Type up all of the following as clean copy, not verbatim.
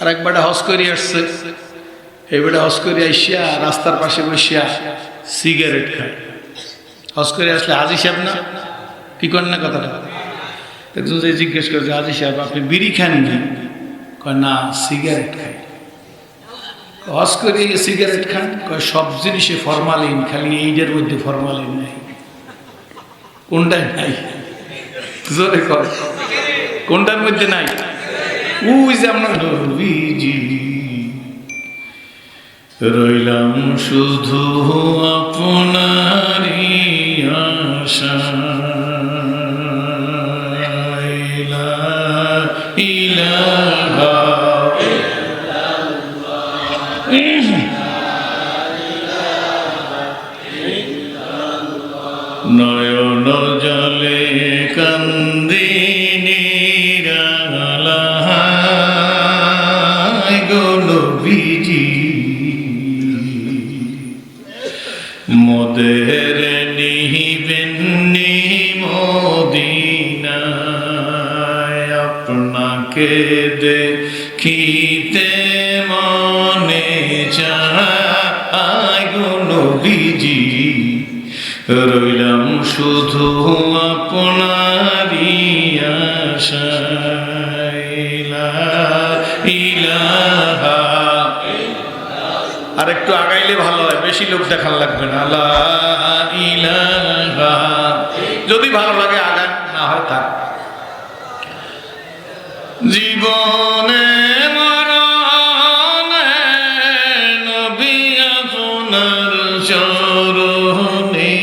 আর একবারটা হজ করে আসছে, এবারে হজ করে আইসিয়া রাস্তার পাশে বসিয়া সিগারেট খায়। হজ করে আসলে হাজি সাহেব না, কি করেন না কথাটা? একজন যে জিজ্ঞেস করছে, হাজি সাহেব আপনি বিড়ি খান না? কয় না, সিগারেট খাই। হজ করে সিগারেট খান? কয় সব জিনিসে ফরমালিন, খালি এইটার মধ্যে ফরমালিন নাই। কোনটাই নাই? জোরে কর, কোনটার মধ্যে নাই? ওই যে আমরা নবীজি রইলাম শুধু আপনারই আশায়, লা ইলাহা নয়ন জলে কান্দি নিরালায় গো নবীজি, মোদের নিহিবেন মদিনায়, আপনাকে দেখিতে মনে চায় গো নবীজি, রইলাম শুধু আপনারই আশায়, লা ইলাহা। আর একটু আগাইলে ভালো হয়, বেশি লোক দেখান লাগবে না। লা ইলাহা, যদি ভালো লাগে আগান, না হয় থাক। জীবনে মরণে নবী আপনার চরণে,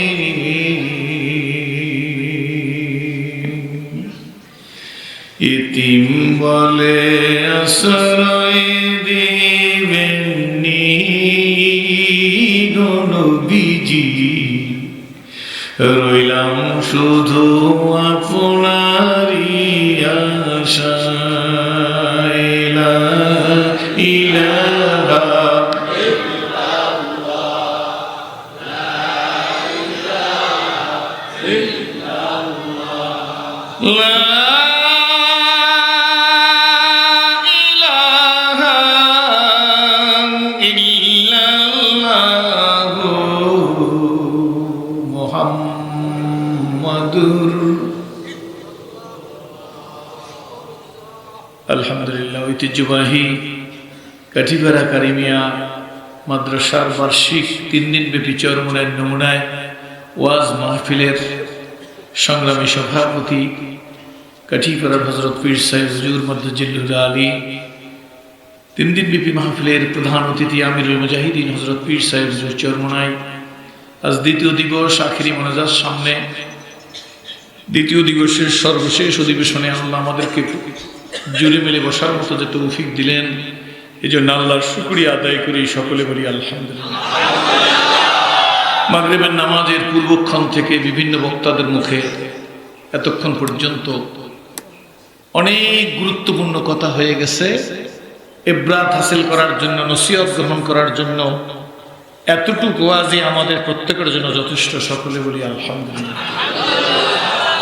ইতিম বলে আশ্রয় দিবেননি গো নবীজি, রইলাম শুধু আপনারই আশায়, লা ইলাহা লা ইলাহা ইল্লাল্লাহু মুহাম্মাদুর। আলহামদুলিল্লাহ, ঐতিহ্যবাহী কাঠিপাড়া কারিমিয়া মাদ্রাসার বার্ষিক 3 দিনব্যাপী চরমনায়ের নমুনায় ওয়াজ মাহফিলের সংগ্রামী সভাপতি কাঠিপাড়ার হযরত পীর সাহেব হুজুর মদ্দুজ্জিল্লুল আলী, 3 দিনব্যাপী মাহফিলের প্রধান অতিথি আমিরুল মুজাহিদিন হযরত পীর সাহেব হুজুর চরমনাই। আজ দ্বিতীয় দিবস, আখিরি মোনাজাত সামনে। দ্বিতীয় দিবসের সর্বশেষ অধিবেশনে আল্লাহ আমাদেরকে জুড়ে মিলে বসার মতো যে তৌফিক দিলেন, এই জন্য আল্লাহর শুকরিয়া আদায় করি, সকলে বলি আলহামদুলিল্লাহ। মাগরিবের নামাজের পূর্বক্ষণ থেকে বিভিন্ন বক্তাদের মুখে এতক্ষণ পর্যন্ত অনেক গুরুত্বপূর্ণ কথা হয়ে গেছে। ইবরাত হাসিল করার জন্য, নসিহত গ্রহণ করার জন্য এতটুকু ওয়াজই আমাদের প্রত্যেকের জন্য যথেষ্ট, সকলে বলি আলহামদুলিল্লাহ।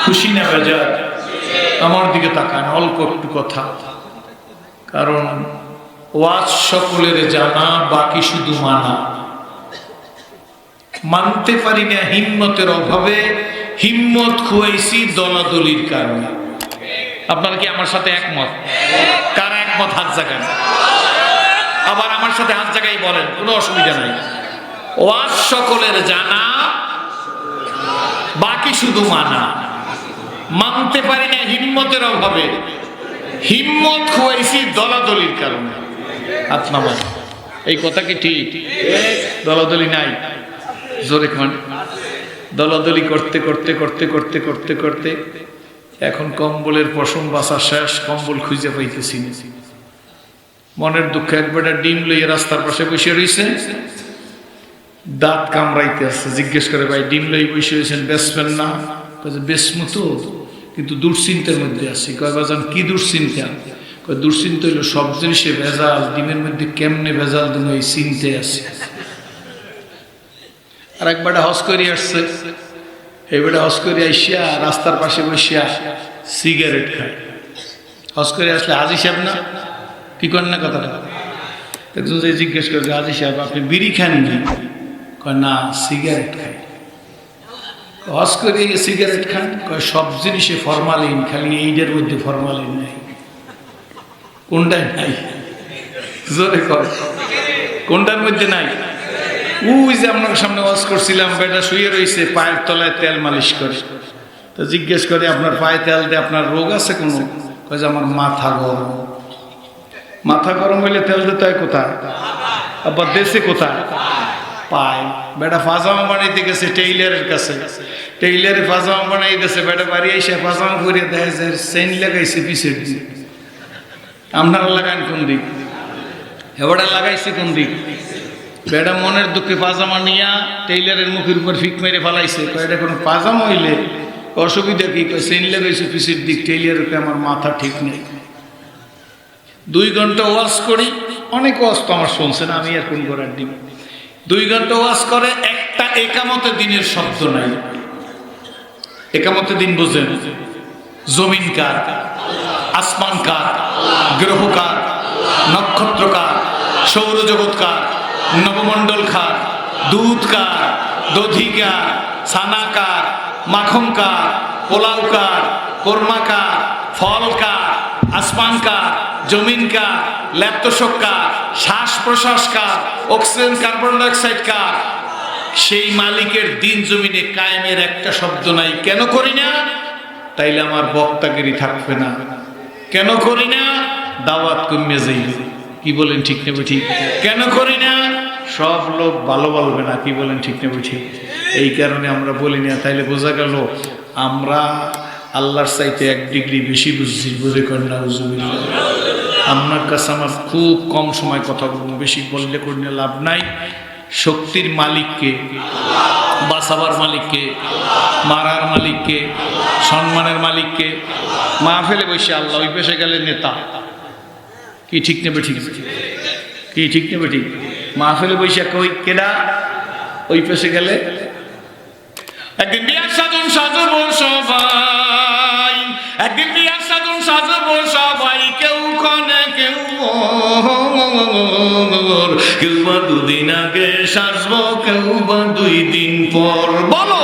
খুশি না বেজার? আমার দিকে তাকান, অল্প একটু কথা, কারণ ওয়াজ সকলের জানা, বাকি শুধু মানা। মানতে পারি না হিম্মতের অভাবে, হিম্মত খুয়াইছি দলাদলির কারণে। আপনারা কি আমার সাথে একমত? কার একমত হাত জাগান। আবার আমার সাথে হাত জাগাই বলেন, কোনো অসুবিধা নাই। ওয়াজ সকলের জানা, বাকি শুধু মানা। মানতে পারি না হিম্মতের অভাবে, হিম্মত খুয়াইছি দলাদলির কারণে। হাত নামান। এই কথা কি ঠিক? দলাদলি নাই, জোরে খান। দলাদলি করতে করতে করতে করতে করতে করতে এখন কম্বলের পশম বাসা শেষ, কম্বল খুঁজে পাইতেছি না। মনের দুঃখ একবার ডিম লইয়ে রাস্তার পাশে বসে রয়েছে, দাঁত কামড়াইতে আসছে। জিজ্ঞেস করে, ভাই ডিম লই বসে রয়েছেন, বেচবেন না? বেচমু তো, কিন্তু দুশ্চিন্তার মধ্যে আছি। কয় বাজান কি দুশ্চিন্তা? কয় দুশ্চিন্তা হইলো সব জিনিসে ভেজাল, ডিমের মধ্যে কেমনে ভেজাল দেন এই চিন্তে আছে। আর একবারটা হজ করে আসছে, এইবারটা হজ করে আইসিয়া রাস্তার পাশে বসিয়া সিগারেট খায়। হজ করে আসলে হাজি সাহেব না, কি করেন না কথাটা? একজন যে জিজ্ঞেস করে হাজী সাহেব আপনি বিড়ি খান কি? কয় না সিগারেট খাই। হজ করে সিগারেট খান? কয় সব জিনিসে ফরমালিন, খালি এইটার মধ্যে ফরমালিন নাই। কোনটাই নাই? জোরে কর, কোনটার মধ্যে নাই? ওই যে আপনার সামনে ওয়াজ করছিলাম, বেটা শুয়ে রয়েছে, পায়ের তলায় তেল মালিশ করে। তো জিজ্ঞেস করে আপনার পায়ে তেল দিয়ে আপনার রোগ আছে কোনো? কয় যে আমার মাথা গরম। মাথা গরম হইলে তেল দিতে হয় কোথায়? আবার দেশে কোথায়? পায়। বেটা পাজামা বানাইতে গেছে টেইলারের কাছে, টেইলারে পাজামা বানাই দিয়েছে, বেটা বাড়ি এসে পাজামা করে দেয় যে চেইন লাগাইছে পিছের দিক। আপনারা লাগান কোন দিক? এবারে লাগাইছে কোন দিক? বেটা মনের দুঃখে পাজামা নিয়া টেইলারের মুখের উপর ফিক মেরে ফেলাইছে। এটা কোনো পাজামা হইলে অসুবিধা কি? চেইন লাগাইছে পিছের দিক। টেইলারকে আমার মাথা ঠিক নেই। 2 ঘন্টা ওয়াজ করি, অনেক ওয়াজ তো আমার শুনছেন, আমি আর কোন করার দিন। 2 ঘন্টা ওয়াজ করে, একটা একামতে দিনের শব্দ নাই। একামতে দিন বুঝেন? জমিন কার? আসমান কার? গ্রহ কার? নক্ষত্র কার? সৌরজগৎ কার? নবমণ্ডল কার? দুধ কার? দধি কার? ছানা কার? মাখন কার? পোলাও কার? কোরমা কার? ফল কার? আসমান কার? জমিন কার? ল্যাপ্তশোক কার? শ্বাস প্রশ্বাস কার? অক্সিজেন কার্বন ডাইঅক্সাইড কার? সেই মালিকের দিন জমিনে কায়েমের একটা শব্দ নাই। কেন করি না? তাইলে আমার বক্তাগিরি থাকবে না। কেন করি না? দাওয়াত কমে যাইবে। কি বলেন ঠিক নেবে ঠিক? কেন করি না? সব লোক ভালো বলবে না। কি বলেন ঠিক নেবে ঠিক? এই কারণে আমরা বলি না। তাইলে বোঝা গেল আমরা আল্লাহর চাইতে 1 ডিগ্রি বেশি বুঝছি। বুঝে করেন না? আপনার কাছে আমার খুব কম সময় কথা বলবো, বেশি বললে করলে লাভ নাই। শক্তির মালিককে, বাঁচাবার মালিককে, মারার মালিককে, সম্মানের মালিককে। মাহফিলে বসে আল্লাহ, ওই পেশে গেলে নেতা। কি ঠিক নেবে ঠিক? কি ঠিক নেবে ঠিক? মাহফিলে বসে কই কেডা? ওই পেশে গেলে একদিন বিয়ার সাধন সাজবো সবাই, একদিন বিয়ার সাধন সাজবো সবাই। কেউ ক্ষণে কেউ কেউ বা 2 দিন আগে সাজবো, কেউ বা 2 দিন পর। বলো,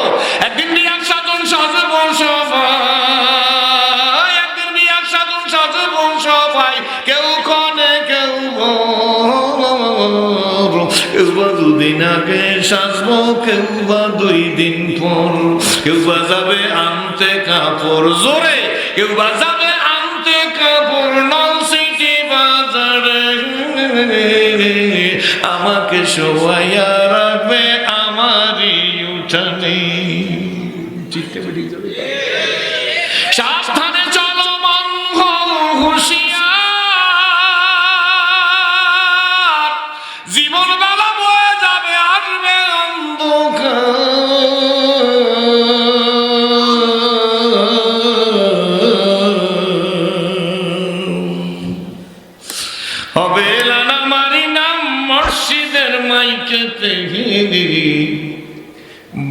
একদিন বিয়ার সাধন সাজবো সবাই, একদিন বিয়ার সাধন সাজবো সবাই। কেউ ক্ষণে কেউ কেউ বা 2 দিন আগে সাজবো, কেউ বা 2 দিন পর। কেউ বা যাবে আনতে কাপড়, জোরে কেউ বা যাবে আনতে কাপড় নল সিটি বাজারে। আমাকে শোয়াইয়া রাখবে আমারই উঠানে। সাবধানে চলো মন হও হুঁশিয়ার, জীবন বেলা বয়ে যাবে, আসবে অন্ধকার। হবে লানা মারি নাম মসজিদের মাইকেতে,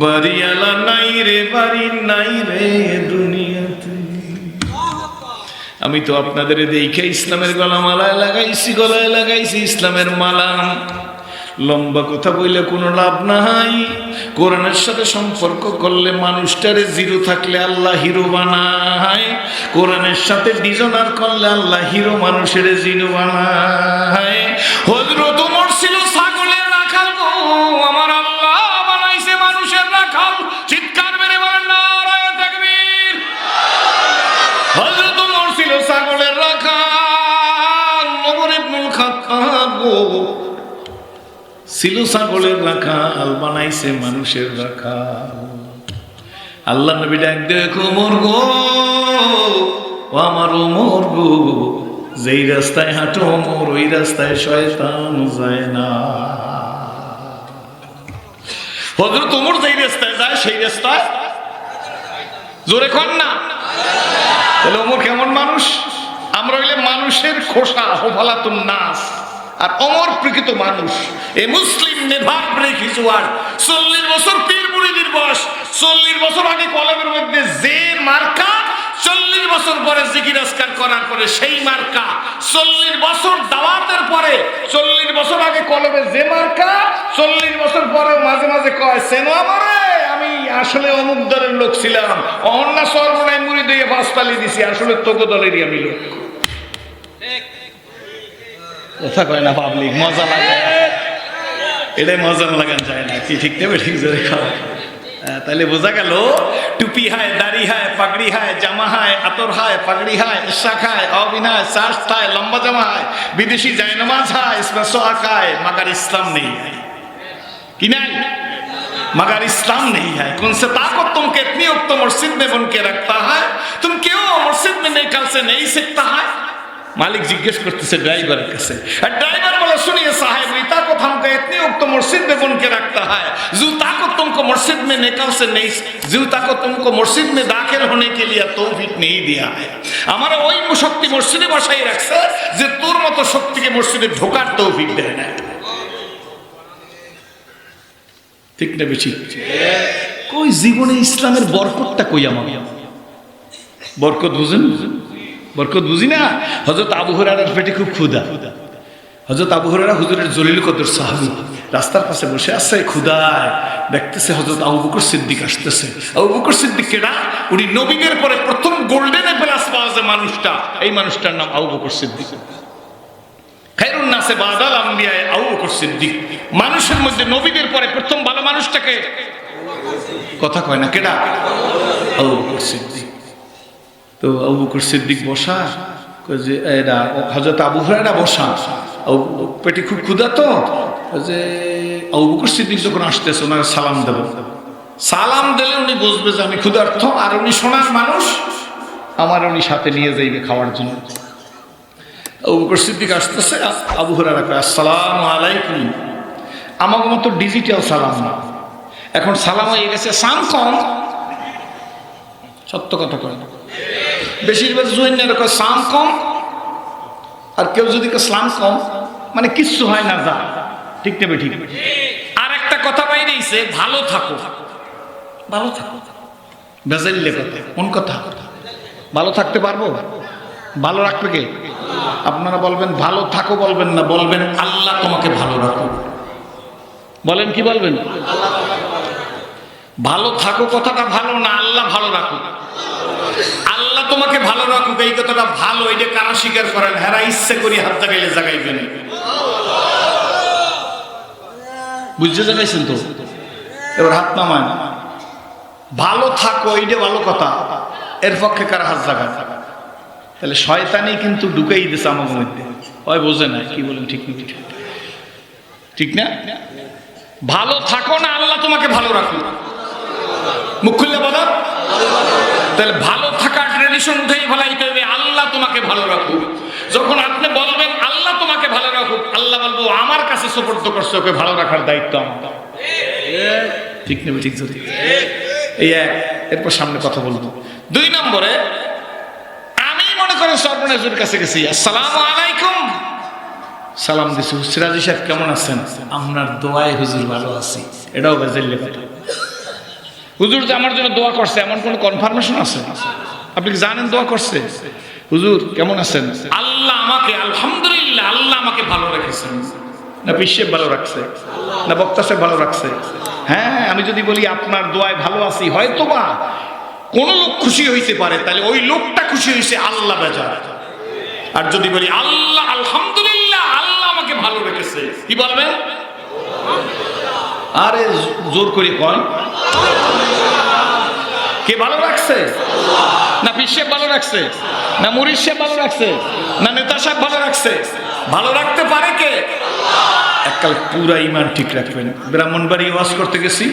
বাড়িয়ালা নাই রে, বাড়ি নাই রে দুনিয়াতে। আমি তো আপনাদের দেখে ইসলামের গলামালায় লাগাইছি, গলায় লাগাইছি ইসলামের মালা। লম্বা কথা বললে কোনো লাভ নাই। কোরআনের সাথে সম্পর্ক করলে মানুষটারে 0 থাকলে আল্লাহ হিরো বানায়। কোরআনের সাথে ডিজনার করলে আল্লাহ হিরো মানুষের 0 বানায়। হযরত ওমর ছিল ছাগলের রাখাল গো, আমার আল্লাহ বানাইছে মানুষের রাখাল। চিৎকার মেরে বলেন নারায়ে তাকবীর। হযরত ওমর ছিল ছাগলের রাখাল, ওমর ইবনুল খাত্তাব ছিল ছাগলের রাখাল, বানাইছে মানুষের রাখাল। আল্লাহ নবী ডাক দেখো ওমর গো, ও আমার ওমর গো, যেই রাস্তায় হাঁটো ওমর, ওই রাস্তায় শয়তান যায় না। হযরত ওমর যেই রাস্তায় যায় সেই রাস্তায় জোরে কর না। তাহলে ওমর কেমন মানুষ? আমরা হইলে মানুষের খোসা, হোফালাতুন নাস, আর ওমর প্রকৃত মানুষ। এ মুসলিম নেভার ব্রেক হিজ ওয়ার্ড। 40 বছর পীর মুরিদের বয়স, 40 বছর আগে কলমের মধ্যে যে মার্কা 40 বছর পরে জিকির আজকার করার পরে সেই মার্কা 40 বছর দাওয়াতের পরে 40 বছর আগে কলবে যে মার্কা 40 বছর পরে মাঝে মাঝে কয় সেনো আমারে আমি আসলে অমুক দলের লোক ছিলাম অন্য সর্বনাই মুড়ি দিয়ে বাসপালি দিছি আসলে তোকে দলেরই আমি লোক কথা কয় না পাবলিক মজা লাগে এটাই মজা লাগান যায় না কি ঠিক নেবে ঠিক জোরে খাওয়া তাহলে বোঝা গেল টুপি হায় দাড়ি হায় পাগড়ি হায় জামা হায় আতর হায় পাগড়ি হায় ইশাক হায় অবিন হায় সার্চ হায় লম্বা জামা হায় বিদেশি জায়নামাজ হায় স্পেশো আকায় मगर इस्लाम नहीं है कि नहीं मगर इस्लाम नहीं है कौन से ताकत तुमको इतनी वक्त मस्जिद में बन के रखता है तुम क्यों मस्जिद में निकल से नहीं सकता है मालिक जिज्ञेस करते ड्राइवर कैसे ड्राइवर बोले सुनिए साहब रीता को हमको इतनी वक्त मस्जिद में बन के रखता है जूता को तुमको मस्जिद में निकल से नहीं जूता को तुमको मस्जिद में दाखिल होने के लिए तौफीक नहीं दिया है हमारा वही शक्ति मस्जिदे बसाई रखছে যে তোর মতো শক্তিকে মসজিদে ঢোকার তৌফিক দেয় না ঠিক না বেশি কই জীবনে ইসলামের বরকতটা কই আমার বরকত বুঝেন বরকত বুঝি না হযরত আবু হুরায়রার পেটে খুব ক্ষুধা হযরত আবু হুরায়রা হুজুরের জলিল কদর সাহাবী রাস্তার পাশে বসে আছে ক্ষুধায় দেখতেছে হযরত আবু বকর সিদ্দিক আসতেছে আবু বকর সিদ্দিক কেডা উনি নবীদের পরে প্রথম গোল্ডেন প্লাস পাওয়া যে মানুষটা এই মানুষটার নাম আবু বকর সিদ্দিক খায়রুন নাসে বাদাল আম্বিয়া আবু বকর সিদ্দিক মানুষের মধ্যে নবীদের পরে প্রথম ভালো মানুষটাকে কথা কয় না কেডা আবু বকর সিদ্দিক তো আবু বকর সিদ্দিক বসা যে এরা হযরত আবু হুরায়রা বসা পেটে খুব ক্ষুধা তো যে আবু বকর সিদ্দিক যখন আসতেছে ওনাকে সালাম দেব সালাম দিলে উনি বুঝবে যে আমি ক্ষুধার্ত আর উনি সোনার মানুষ আমার উনি সাথে নিয়ে যাইবে খাওয়ার জন্য আবু বকর সিদ্দিক আসতেছে আবু হুরায়রা কয় আসসালামু আলাইকুম আমাকে মতো ডিজিটাল সালাম না এখন সালাম হয়ে গেছে সাম কম সত্য কথা কয় বেশিরভাগ জুইনের কয় সাম কম আর কেউ যদি সালাম কম মানে কিচ্ছু হয় না যা ঠিক নেবে ঠিক আর একটা কথা বাইরেছে ভালো থাকো ভালো থাকো বেজাইলে কথা কোন কথা ভালো থাকতে পারবো ভালো রাখবে কে আপনারা বলবেন ভালো থাকো বলবেন না বলবেন আল্লাহ তোমাকে ভালো রাখো বলেন কি বলবেন ভালো থাকো কথাটা ভালো না আল্লাহ ভালো রাখো আল্লাহ তোমাকে ভালো রাখুক এই কথাটা ভালো এটা কারা স্বীকার করেন হেরা ইচ্ছে করি হাত জাগাইলে জাগাইবেন বুঝতে জাগাইছেন তো এবার হাত নামান ভালো থাকো এইটা ভালো কথা এর পক্ষে কারা হাত জাগায় তাহলে শয়তানি কিন্তু ঢুকাই দিছে আমার মধ্যে হয় বোঝে না কি বলেন ঠিক না ঠিক না ভালো থাকো না আল্লাহ তোমাকে ভালো রাখুক মুখ খুললে বলো তাহলে ভালো থাকার ট্রেডিশন উঠেই ফেলাইতে হবে আল্লাহ তোমাকে ভালো রাখুক যখন আপনি বলবেন আল্লাহ তোমাকে ভালো রাখুক আল্লাহ বলবো আমার কাছে সুপর্দ করছে ওকে ভালো রাখার দায়িত্ব আমার ঠিক নেবে ঠিক যদি এই এক এরপর সামনে কথা বলবো 2 নম্বরে আমি মনে করেন সর্বনাজুর কাছে গেছি আসসালামু আলাইকুম সালাম দিছি সিরাজি সাহেব কেমন আছেন আপনার দোয়ায় হুজুর ভালো আছি এটাও বেজাইলে কথা হুজুর যে আমার জন্য দোয়া করছে এমন কোন কনফার্মেশন আছে আপনি কি জানেন দোয়া করছে হুজুর কেমন আছেন আল্লাহ আমাকে আলহামদুলিল্লাহ আল্লাহ আমাকে ভালো রেখেছেন না পিসে ভালো রাখছে না বক্তা সাহেব ভালো রাখছে হ্যাঁ আমি যদি বলি আপনার দোয়ায় ভালো আছি হয়তোবা কোন লোক খুশি হইতে পারে তাহলে ওই লোকটা খুশি হইছে আল্লাহ বেজার আর যদি বলি আল্লাহ আলহামদুলিল্লাহ আল্লাহ আমাকে ভালো রেখেছে কি বলবেন আরে জোর করে কোন কে ভালো রাখছে না পিসে ভালো রাখছে না মুরিদ সাহেব ভালো রাখছে না নেতা সাহেব ভালো রাখছে ভালো রাখতে পারে কে এককাল পুরা ইমান ঠিক রাখবেন ব্রাহ্মণবাড়ি ওয়াজ করতে গেছি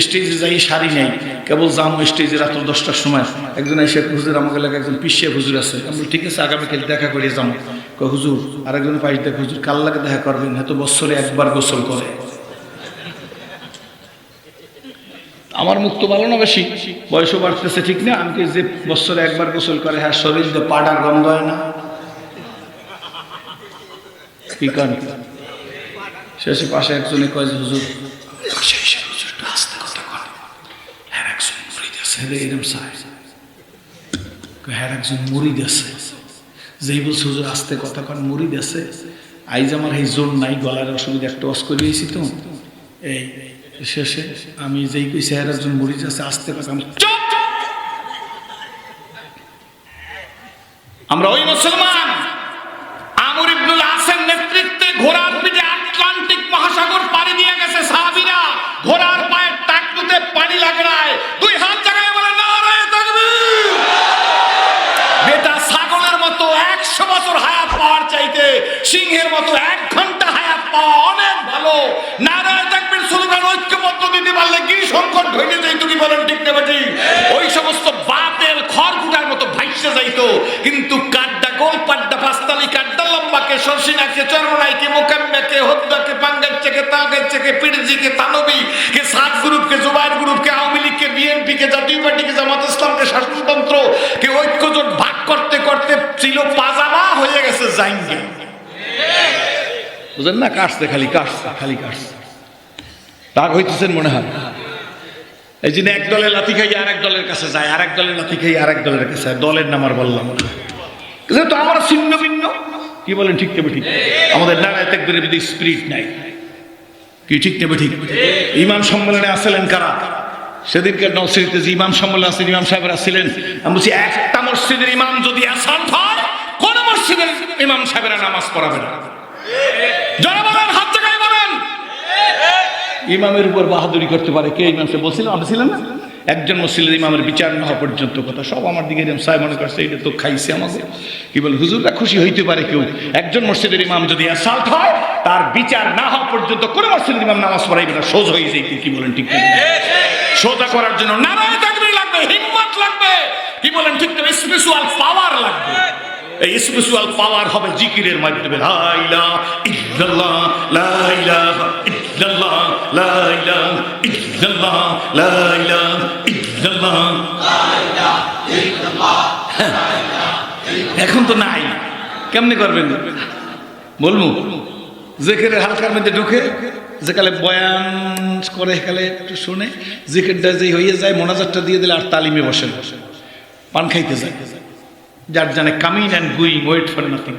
স্টেজে যাই শাড়ি নেই কেবল যাম স্টেজে রাত 10টার সময় একজন এসে হুজুর আমাকে লাগে একজন পিসিয়া হুজুর আছে আমি ঠিক আছে আগামীকাল দেখা করে যাম হুজুর আরেকজন পাইস দেখ হুজুর কাল লাগে দেখা করবেন হয়তো বছরে একবার গোসল করে আমার মুখ তো ভালো না বেশি বয়সও বাড়তেছে ঠিক না আমি যে বছরে একবার গোসল করে হ্যাঁ শরীর দিয়ে পাটার গন্ধ হয় না কি কারণ শেষে পাশে একজনে কয় যে হুজুর হুজুরটা আস্তে কথা কয় হ্যাঁ একজন মুরিদ আছে এরকম সাহেব হ্যাঁ একজন মুরিদ আছে, যেই বলছে হুজুর আস্তে কথা কন, মুরিদ আছে, আইজ আমার এই জোর নাই, গলার অসুবিধা একটা ওয়াশ করিয়েছি তো, এই শেষে আমি যেই কইছি হ্যাঁ একজন মুরিদ আছে আস্তে কথা। আমরা ওই মুসলমান আমর ইবনুল আসের নেতৃত্বে ঘোড়ার পিঠে আটলান্টিক মহাসাগর পাড়ি দিয়ে গেছে সাহাবীরা, ঘোড়ার পায়ের টাকনুতে পানি লাগে নাই, দুই হাত জায়গায় বলে নারায়ে তাকবীর। বেটা ছাগলের মতো 100 বছর হায়াত পাওয়ার চাইতে সিংহের মতো 1 ঘন্টা হায়াত পাওয়া অনেক ভালো। নারায়ে তাকবীর স্লোগান ঐক্যবদ্ধ দিতে পারলে কি সংকট ঢইলে যাইতো, কি বলেন ঠিক না বেটি? ওই সমস্ত বাতেল খড়কুটার মতো ভাইসে যাইতো, কিন্তু কাড্ডা গোলপাড্ডা পাঁচতালি কাড্ডা লম্বাকে শর্ষিনাকে চরমনাইকে মোকাম্মেকে হদ্দাকে পাঙ্গাচ্ছেকে তালগাচ্ছেকে পিরজিকে তানবী কে সাত গ্রুপকে জুবাইর গ্রুপকে আওয়ামী লীগকে বিএনপিকে জাতীয় পার্টিকে জামাত ইসলামকে শাসনতন্ত্র কে ঐক্যজোট ভাগ করতে করতে ছিল পাজামা হয়ে গেছে জাইঙ্গা। বুঝেন না? কাটছে খালি কাটছে খালি কাটছে, রাগ হইতেছেন মনে হয়। এই জন্য এক দলের লাথি খাই আরেক দলের কাছে যায়, আরেক দলের লাথি খাই আরেক দলের কাছে যায়, দলের নাম আর বললাম না, যেহেতু আমরা ছিন্ন ভিন্ন। কি বলেন ঠিক নেবে ঠিক? আমাদের নারায়ে তাকবীরের ভিতরে স্পিরিট নাই, কি ঠিক নেবে ঠিক? ইমাম সম্মেলনে আসলেন কারা? সেদিনকে নওসিরিতে যে ইমাম সম্মেলনে আসলেন, ইমাম সাহেবরা ছিলেন। আমি বলছি একটা মসজিদের ইমাম যদি অ্যাসাল্ট হয়, কোন মসজিদের ইমাম সাহেবরা নামাজ পড়াবে না? যারা বলেন হাত জায়গায় বলেন। ইমামের উপর বাহাদুরি করতে পারে কে? ইমাম সাহেব বলছিলাম, আপনি ছিলেন না? একজন মসজিদের ইমামের বিচার না হওয়া পর্যন্ত কথা সব আমার দিকে সাহেব মনে করছে এটা তো খাইছে আমাকে। কি বলে হুজুররা খুশি হইতে পারে কেউ, একজন মসজিদের ইমাম যদি অ্যাসাল্ট হয় তার বিচার না হওয়া পর্যন্ত কোন মসজিদের ইমাম নামাজ পড়াইবে না, সোজা হয়ে যাইতে। কি বলেন ঠিক? সোজা করার জন্য নারায়ে তাকবীর লাগবে, হিম্মত লাগবে। কি বলেন ঠিক? স্পিরিচুয়াল পাওয়ার লাগবে। এই স্পিরিচুয়াল পাওয়ার হবে জিকিরের মাধ্যমে। লা ইলাহা ইল্লাল্লাহ, লা ইলাহা ইল্লাল্লাহ, লা ইলাহা ইল্লাল্লাহ, লা ইলাহা ইল্লাল্লাহ, লা ইলাহা ইল্লাল্লাহ। এখন তো নাই, কেমনে করবেন বলবো? জিকিরের হালকার মধ্যে ঢুকে যেকালে বয়ান করে সেকালে একটু শুনে, জিকিরটা যেই হয়ে যায় মোনাজাতটা দিয়ে দিলে আর তালিমে বসেন, পান খাইতে যায়। যার জানে coming and going, wait for nothing.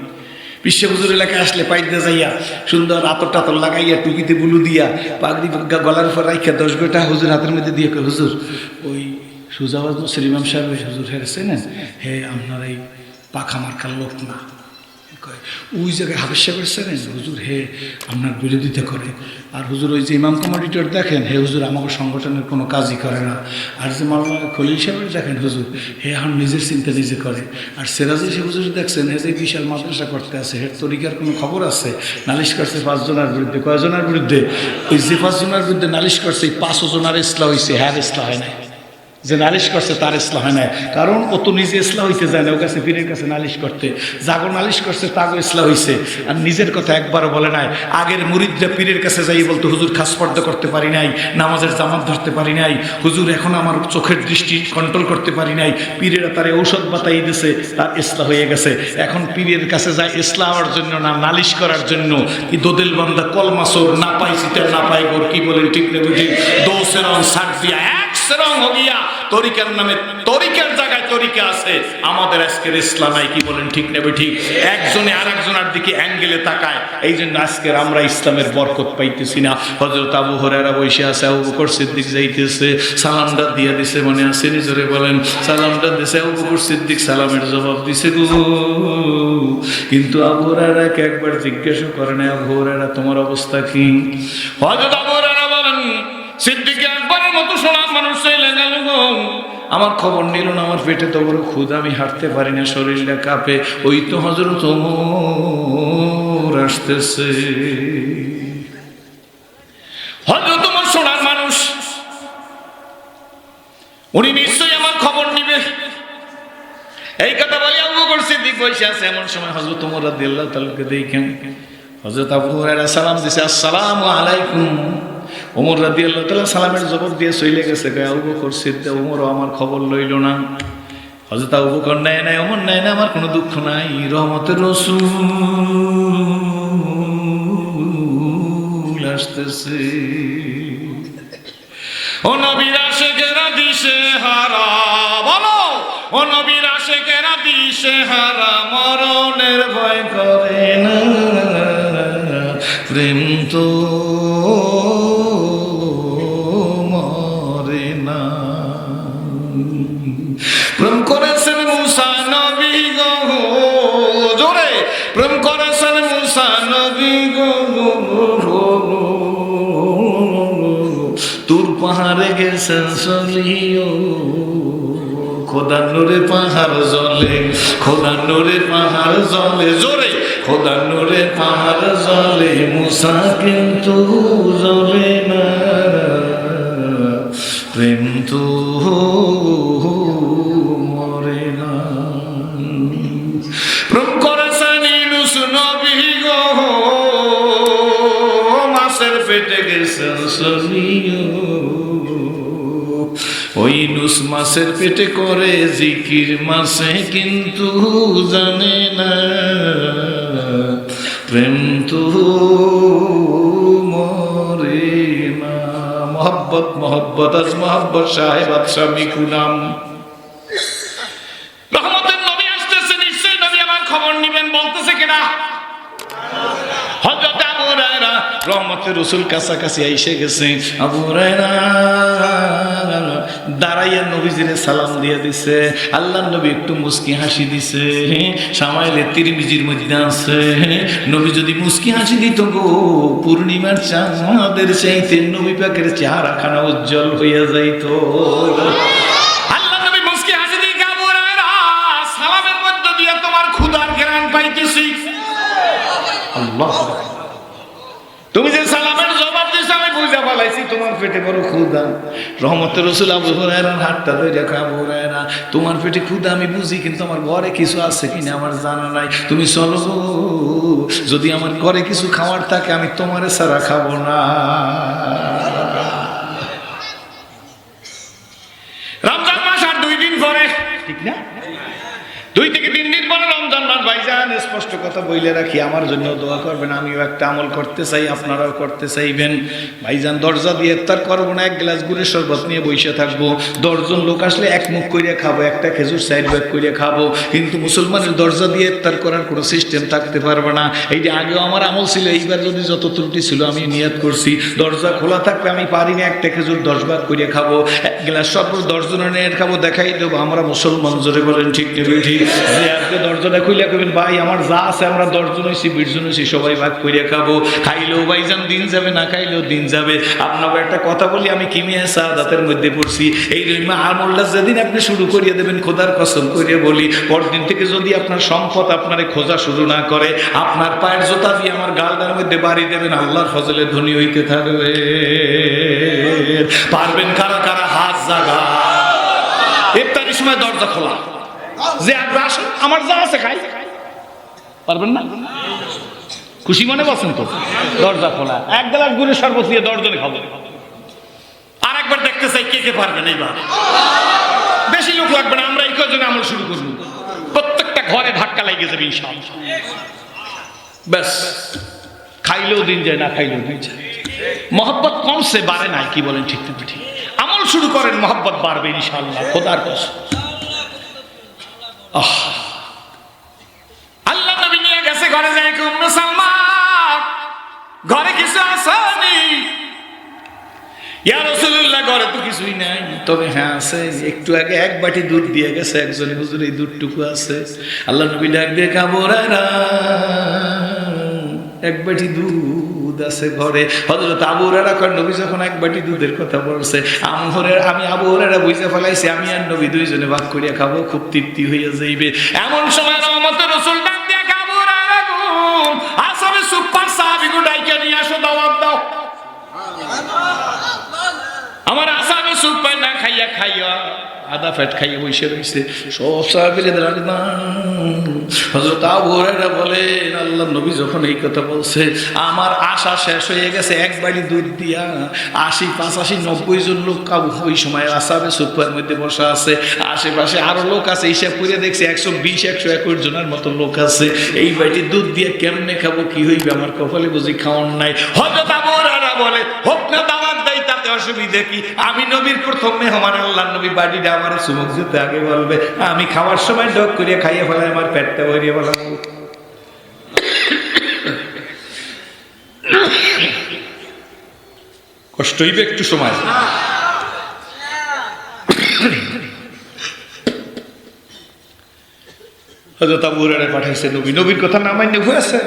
বিশ্ব হুজুর এলাকায় আসলে পাইতে যাইয়া সুন্দর আতর টাতর লাগাইয়া টুপিতে বুলু দিয়া পাগড়ি গলার উপর রাইখা 10 গোটা হুজুর হাতের মধ্যে দিয়ে হুজুর ওই সুজাবাজ নসির ইমাম সাহেব হুজুর হেরেছে না, হে আপনার এই পাখা মার্কার লোক না, ওই জায়গায় হাবেশা করছে না হুজুর, হে আপনার বিরোধিতা করে। আর হুজুর ওই যে ইমাম কমিটির দেখেন, হে হুজুর আমাকে সংগঠনের কোনো কাজই করে না। আর যে মাওলানা খলিল সাহেবের দেখেন হুজুর, হে এখন নিজের চিন্তা নিজে করে। আর সেরাজি সে হুজুর দেখছেন, হে যে বিশাল মাদ্রাসা করতে আছে, হের তরিকার কোনো খবর আছে, নালিশ করছে 5 জনের বিরুদ্ধে। কয়জনের বিরুদ্ধে? ওই যে 5 জনের বিরুদ্ধে নালিশ করছে, এই 5 জনের ইসলাহ হয়েছে, হ্যাঁ ইসলাহ হয় না। যে নালিশ করছে তার ইসলাহ হয় না, কারণ ও তো নিজে ইসলাহ হইতে যায় না, ওর কাছে পীরের কাছে নালিশ করতে। জাগো নালিশ করছে তাগো ইসলাহ হইছে, আর নিজের কথা একবারও বলে নাই। আগের মুরিদরা পীরের কাছে যাই বলতো, হুজুর খাস পর্দা করতে পারি নাই, নামাজের জামাত ধরতে পারি নাই, হুজুর এখন আমার চোখের দৃষ্টি কন্ট্রোল করতে পারি নাই। পীরেরা তারে ঔষধ বাতাই দিছে, তার ইসলাহ হয়ে গেছে। এখন পীরের কাছে যায় ইসলাহ হওয়ার জন্য না, নালিশ করার জন্য। কি দোদেল বান্দা কলমাসোর না পাই সিটার না পাই গোর। কি বলেন ঠিক না বুঝি? 2 সেরং 60 দিয়া 1 সেরং হইয়া তরিকার নামে তরিকার জায়গায় তরিকা আছে, আমাদের আজকের ইসলাম নাই। কি বলেন ঠিক না ঠিক? একজনে আরেকজনের দিকে অ্যাঙ্গেলে তাকায়, এই জন্য আজকের আমরা ইসলামের বরকত পাইতেছি না। হযরত আবু হুরায়রা বসে আছে, আবু বকর সিদ্দিক যাইতেছে, সালামটা দিয়ে দিছে, মনে আছে নিজরে বলেন? সালামটা দিছে আবু বকর সিদ্দিক, সালামের জবাব দিছে গো, কিন্তু আবু হুরায়রাকে একবার জিজ্ঞাসা করে না, আবু হুরায়রা তোমার অবস্থা কি? হযরত আবু হুরায়রা বলেন, সিদ্দিক একবারের মতো সোনার মানুষ চলে গেল গো, আমার খবর নিল না, আমার পেটে তো বড় ক্ষুধা, আমি হাঁটতে পারি না, শরীরটা কাঁপে। ওই তো হযরত ওমর আসতেছে। হযরত ওমর সোনার মানুষ, উনি নিশ্চয়ই আমার খবর নিবে। এই কথা বলি আবু বকর সিদ্দিক বসে আছে। এমন সময় হযরত ওমর রাদিয়াল্লাহু তাআলাকে দেখেন, হযরত আবু হুরায়রা সালাম দিছে, আসসালামু আলাইকুম। ওমর রাদিয়াল্লাহু তাআলা সালামের জবাব দিয়ে চলে গেছে। আবু বকর সিদ্দিক, ওমরও আমার খবর লইল না। হযরত আবু বকর, নাই নাই ওমর, নাই না, আমার কোনো দুঃখ নাই, রহমতের রাসূল আসতেছে। ও নবীর আশিকেরা দিশে হারা, বলো ও নবীর আশিকেরা দিশেহারা মরণের ভয় করে না প্রেম তো মরে না প্রেম করেছেন মুসা নবী গো জোরে প্রেম করেছেন মুসা নবী গো তুর পাহাড়ে গেছেন চলিও খোদার নূরে পাহাড় জ্বলে খোদার নূরে পাহাড় জ্বলে জোরে খোদার নূরে পাহাড় জ্বলে মুসা কিন্তু জ্বলে না প্রেম তো মরে না প্রেম করেছেন ইউনূস নবী গো মাছের পেটে গেছেন চলিও ওই ইউনূস মাছের পেটে করে জিকির মাছে কিন্তু জানে না প্রেম তো মরে না মোহব্বত মোহব্বত আজ মোহব্বত সাহেব আদশামি কুনাম রহমতের নবী আসতেছে নিশ্চয়ই নবী আমার খবর নিবেন বলতেছে কিনা হযরত আবু হুরায়রা রহমতের রাসূল কাছাকাছি এসে গেছে আবু হুরায়রা দাঁড়াইয়া নবীজিরে সালাম দিয়ে দিছে আল্লাহর নবী একটু মুস্কি হাসি দিছে সামাইলে তিরমিজির মধ্যে আছে নবী যদি মুস্কি হাসি দিত গো পূর্ণিমার চাঁদের চাইতে নবী পাকের চেহারাখানা উজ্জ্বল হইয়া যাইত আল্লাহর নবী মুস্কি হাসি দিয়ে আবু হুরায়রা সালামের মধ্য দিয়ে তোমার ক্ষুধার ঘ্রাণ পাইতেছি আল্লাহ তুমি যে সালামের জবাব দিছো আমি বুঝা ফেলাইছি তোমার পেটে বড় ক্ষুধা রহমতের রাসূল আবু হুরায়রার হাতটা ধরে রাখা আবু হুরায়রা তোমার পেটে ক্ষুধা আমি বুঝি কিন্তু আমার ঘরে কিছু আছে কিনা আমার জানা নাই তুমি চলো যদি আমার ঘরে কিছু খাওয়ার থাকে আমি তোমারে ছাড়া খাবো না রমজান মাস আর 2 দিন পরে ঠিক না 2 থেকে 3 দিন পরে রমজান মাস ভাইজান স্পষ্ট কথা বইলে রাখি আমার জন্য দোয়া করবেন আমিও একটা আমল করতে চাই আপনারাও করতে চাইবেন ভাইজান দরজা দিয়ে ইফতার করব না এক গ্লাস গুড়ের শরবত নিয়ে বসে থাকবো 10 জন লোক আসলে এক মুখ কইরা খাবো একটা খেজুর সাইড ব্যাগ কইরা খাবো কিন্তু মুসলমানের দরজা দিয়ে ইফতার করার কোনো সিস্টেম থাকতে পারবে না এই যে আগেও আমার আমল ছিল এইবার যদি যত ত্রুটি ছিল আমি নিয়ত করছি দরজা খোলা থাকলে আমি পারি না একটা খেজুর 10 ভাগ কইরা খাবো এক গ্লাস শরবত 10 জনের নিয়ে খাবো দেখাই দেবো আমরা মুসলমান জোরে বলেন ঠিক নেবে ঠিক যে আজকে দরজাটা খুলে কইবেন ভাই আমার যা আছে আমরা 10 জন হইছি 20 জন হইছি সবাই ভাগ কইরা খাবো খাইলেও ভাইজান দিন যাবে না খাইলেও দিন যাবে আপনাকে একটা কথা বলি আমি কিমিয়া সাদাতের মধ্যে পড়ছি এই আমলটা যেদিন আপনি শুরু করিয়ে দেবেন খোদার কসম করিয়ে বলি পরদিন থেকে যদি আপনার সম্পদ আপনারে খোঁজা শুরু না করে আপনার পায়ের জোতা দিয়ে আমার গালটার মধ্যে বাড়ি দেবেন আল্লাহর ফজলে ধনী হইতে থাকবে পারবেন কারা কারা হাত জাগা ইফতারের সময় দরজা খোলা যে আসেন আমার যা আছে খাই পারবেন না খুশি মনে বসেন তো দরজা খোলা এক গ্লাস গুড়ের শরবত দিয়ে 10 জনে খাবো আর একবার দেখতে চাই কে কে পারবেন এইবার বেশি লোক লাগবে না আমরা এই কয়জনে আমল শুরু করবো প্রত্যেকটা ঘরে ধাক্কা লেগে যাবে ইনশাআল্লাহ ব্যাস খাইলেও দিন যায় না খাইলেও দিন যায় মহব্বত কমছে বাড়ে নাই কি বলেন ঠিক ঠিক ঠিক আমল শুরু করেন মহব্বত বাড়বে ইনশাআল্লাহ খোদার কসম আল্লাহ নবী নিয়ে গেছে ঘরে যায় উম্মে সালমা ঘরে কিছু আসেনি ইয়া রাসূলুল্লাহ ঘরে তো কিছুই নাই তবে হ্যাঁ আছে একটু আগে এক বাটি দুধ দিয়ে গেছে একজনে হুজুর এই দুধটুকু আছে আল্লাহ নবী ডাক দিয়ে আবু হুরায়রা এক বাটি দুধ আছে ঘরে হযরত আবু হুরায়রা কয় নবী যখন এক বাটি দুধের কথা বলছে আমি আবু হুরায়রা বুঝে ফেলাইছি আমি আর নবী দুইজনে ভাগ করিয়া খাবো খুব তৃপ্তি হইয়া যাইবে এমন সময় রহমতের রাসূল ডাক দিয়ে আবু হুরায়রা গো আসবে সুপার সাহাবী গো ডাইকা নিয়ে আসো দাওয়াত দাও আমার আসামি সুপার না খাইয়া খাইয়া আদা ফ্যাট খাইয়ে বসে রয়েছে সব সাহাবীদের হযরত আবু হুরায়রা বলেন আল্লাহ নবী যখন এই কথা বলছে আমার আশা শেষ হয়ে গেছে এক বাড়ি দুধ দিয়া 80 85 90 জন লোক ওই সময় আসাবে সুপার মধ্যে বসা আছে আশেপাশে আরো লোক আছে হিসাব করে দেখছি 120 121 জনের মতো লোক আছে এই বাড়ি দুধ দিয়ে কেমনে খাবো কি হইবে আমার কপালে বুঝি খাওয়ার নাই হযরত আবু হুরায়রা বলে হোক না দাওয়াত দেই তাতে তাতে অসুবিধা কি? আমি নবীর প্রথম মেহমান, আল্লাহ নবী বাড়িটা আমার চুমুক দিতে আগে বলবে, আমি খাওয়ার সময় ডক করিয়া খাইয়ে ফেলাই, আমার পেটটা ভরিয়ে ফেলাম। কষ্ট হইবে একটু সময়। হযরত আবু হুরায়রা পাঠাইছে নবী, নবীর কথা না মাইনে হয়েছে,